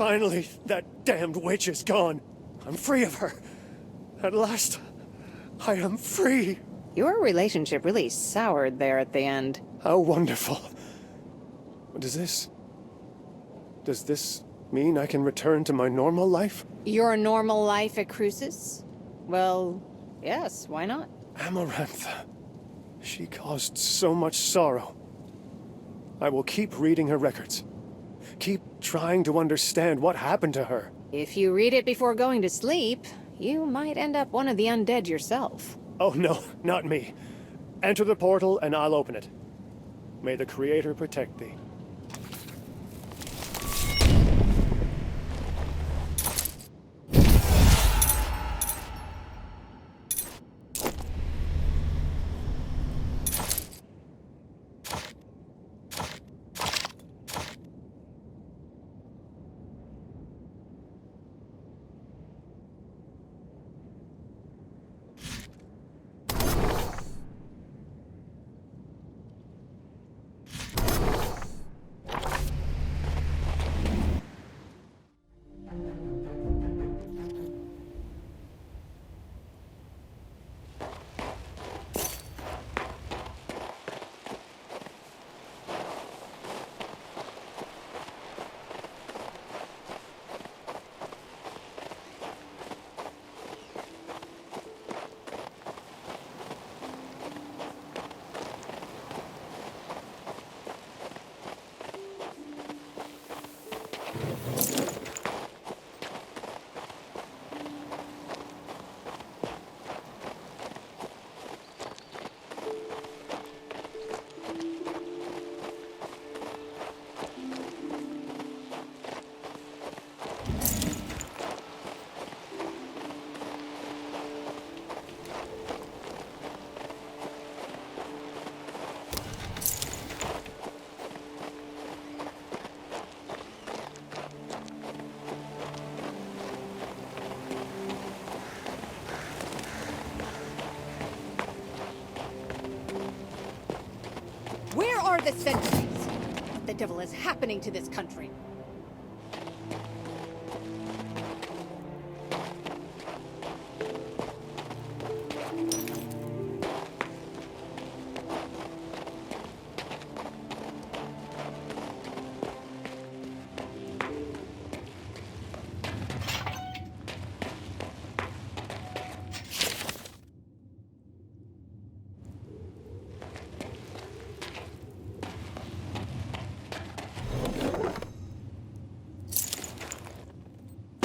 Finally, that damned witch is gone. I'm free of her. At last, I am free. Your relationship really soured there at the end. How wonderful. Does this mean I can return to my normal life? Your normal life at Crucis? Well, yes, why not? Amarantha. She caused so much sorrow. I will keep reading her records. Keep trying to understand what happened to her. If you read it before going to sleep, you might end up one of the undead yourself. Oh no, not me. Enter the portal and I'll open it. May the Creator protect thee. Where are the sentries? What the devil is happening to this country?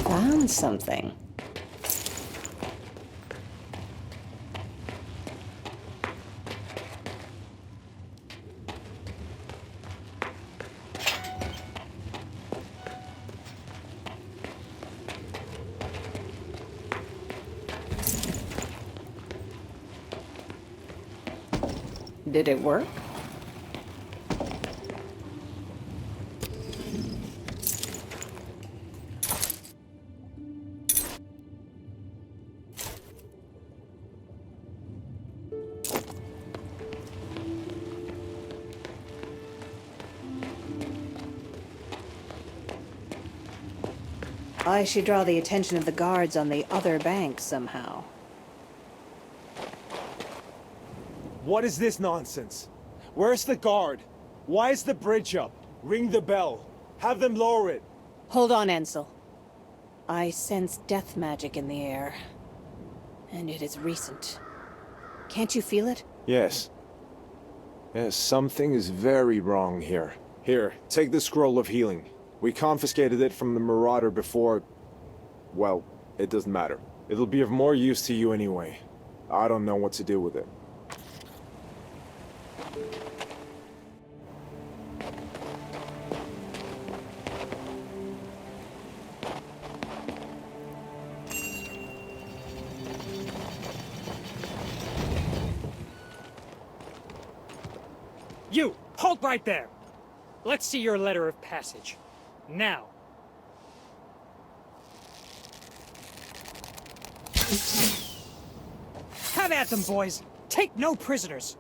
Found something. Did it work? I should draw the attention of the guards on the other bank somehow. What is this nonsense? Where's the guard? Why is the bridge up? Ring the bell. Have them lower it. Hold on, Ansel. I sense death magic in the air. And it is recent. Can't you feel it? Yes. Yes, something is very wrong here. Here, take the scroll of healing. We confiscated it from the Marauder before... Well, it doesn't matter. It'll be of more use to you anyway. I don't know what to do with it. You! Halt right there! Let's see your letter of passage. Now. Have at them, boys! Take no prisoners!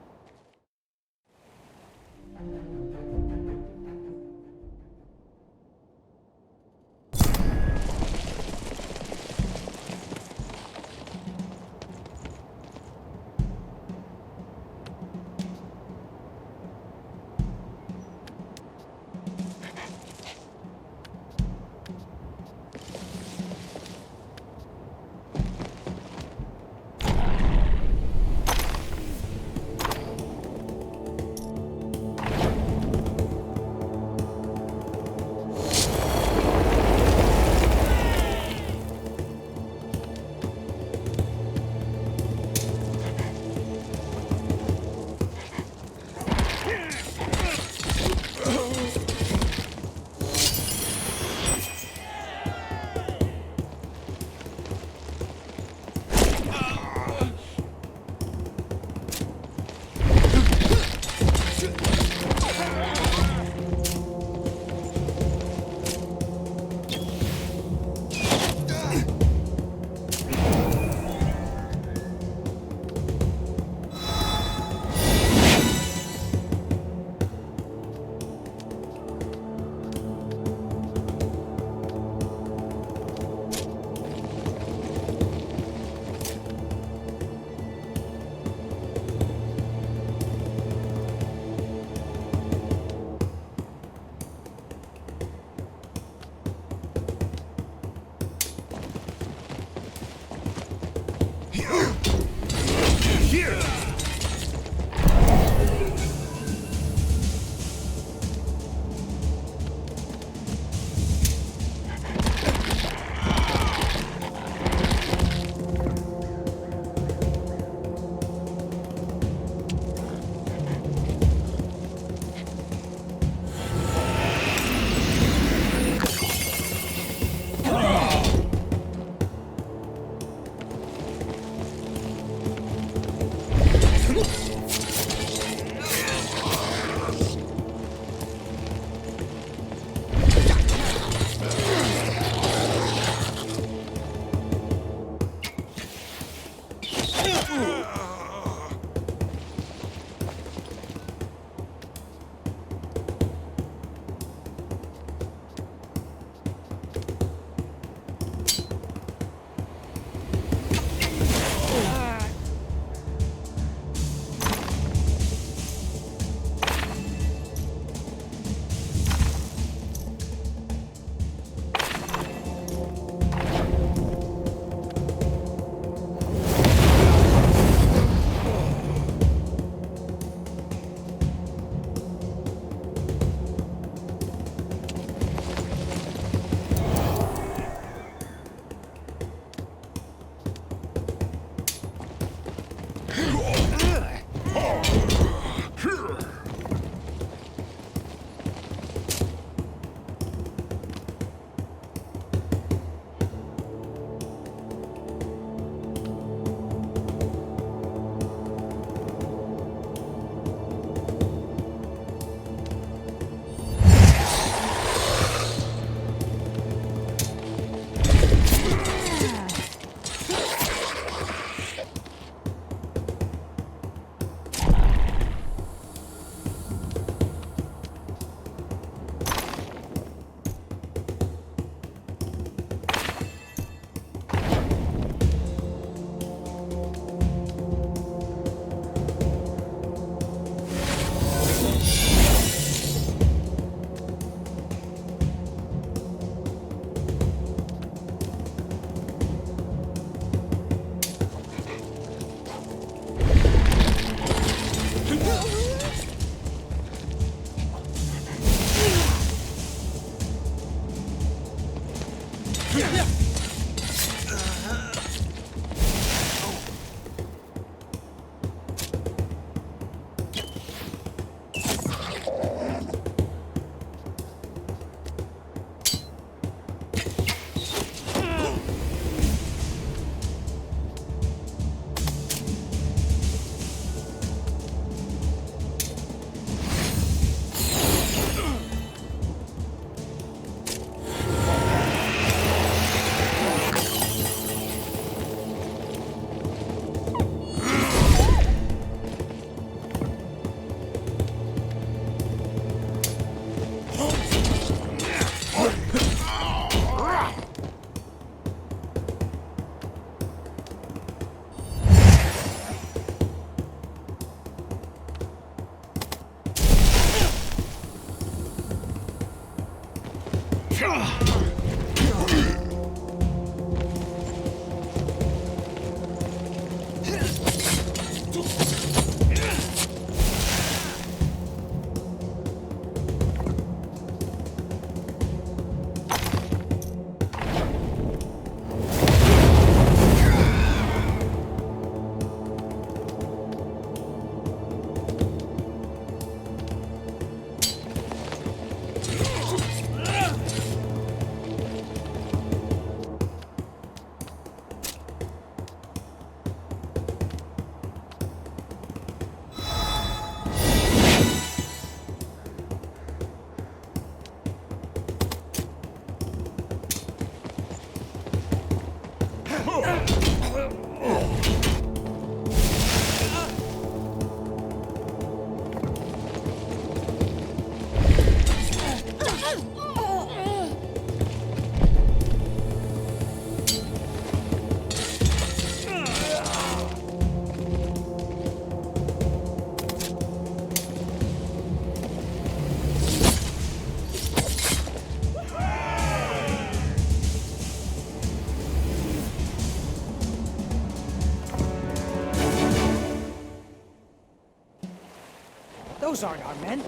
Those aren't our men.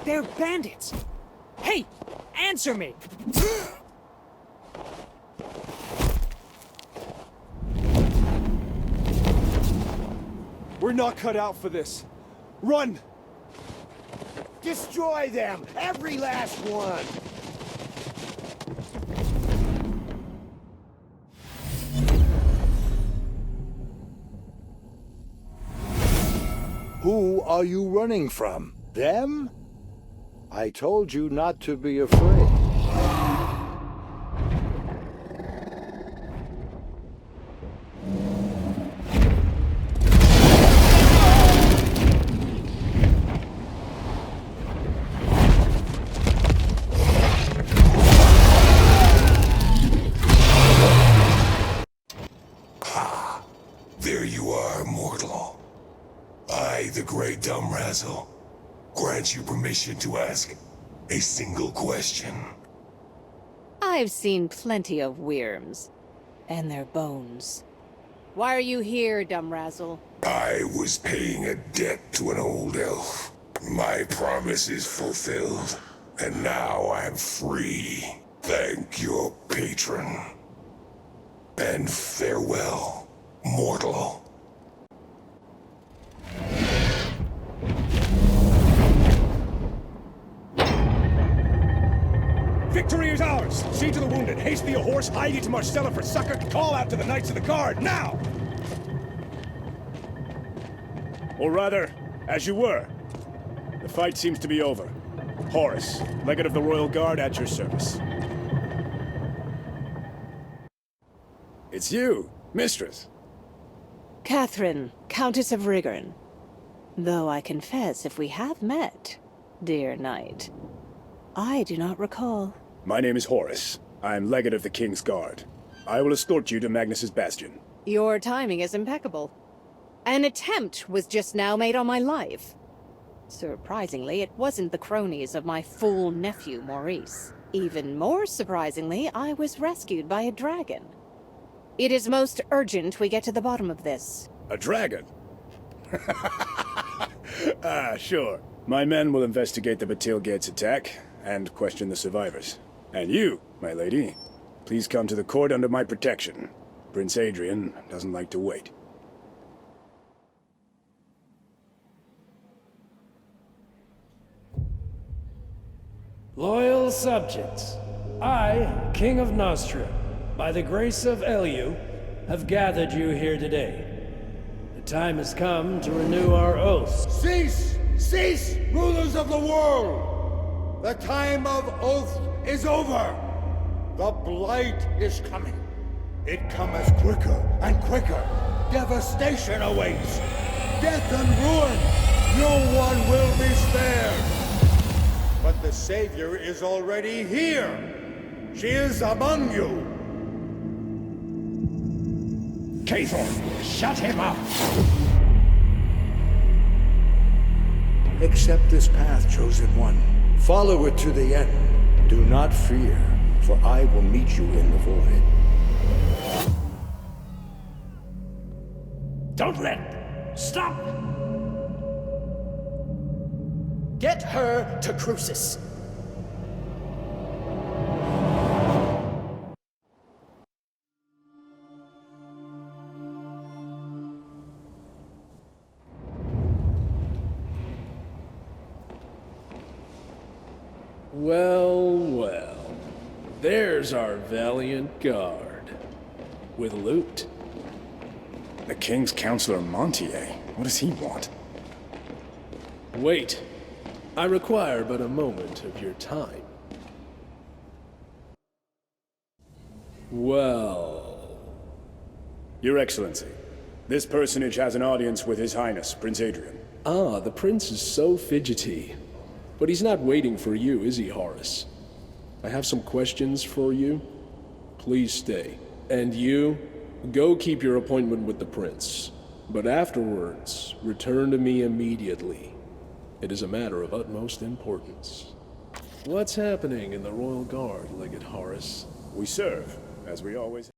They're bandits. Hey, answer me! We're not cut out for this. Run! Destroy them! Every last one! Who are you running from? Them? I told you not to be afraid. There you are, mortal. I, the Great Dumb Razzle, grant you permission to ask a single question. I've seen plenty of worms and their bones. Why are you here, Dumb Razzle? I was paying a debt to an old elf. My promise is fulfilled, and now I'm free. Thank your patron. And farewell, mortal. Victory is ours! See to the wounded, haste thee a horse, hie thee to Marcella for succor, call out to the Knights of the Guard, now! Or rather, as you were. The fight seems to be over. Horace, Legate of the Royal Guard, at your service. It's you, Mistress. Katharine, Countess of Rigern. Though I confess, if we have met, dear knight, I do not recall. My name is Horace. I am Legate of the King's Guard. I will escort you to Magnus's Bastion. Your timing is impeccable. An attempt was just now made on my life. Surprisingly, it wasn't the cronies of my fool nephew, Maurice. Even more surprisingly, I was rescued by a dragon. It is most urgent we get to the bottom of this. A dragon? Sure. My men will investigate the Batil Gates attack and question the survivors. And you, my lady, please come to the court under my protection. Prince Adrian doesn't like to wait. Loyal subjects, I, King of Nostria, by the grace of Eliu, have gathered you here today. The time has come to renew our oaths. Cease! Cease, rulers of the world! The time of oath is over! The blight is coming. It cometh quicker and quicker. Devastation awaits. Death and ruin. No one will be spared. But the Savior is already here. She is among you. Katharine, shut him up! Accept this path, Chosen One. Follow it to the end. Do not fear, for I will meet you in the void. Don't let... Stop! Get her to Crucis. Well, well. There's our valiant guard. With loot. The King's Counselor Montier? What does he want? Wait. I require but a moment of your time. Well... Your Excellency, this personage has an audience with His Highness, Prince Adrian. Ah, the prince is so fidgety. But he's not waiting for you, is he, Horace? I have some questions for you. Please stay. And you, go keep your appointment with the prince. But afterwards, return to me immediately. It is a matter of utmost importance. What's happening in the Royal Guard, Legate Horace? We serve, as we always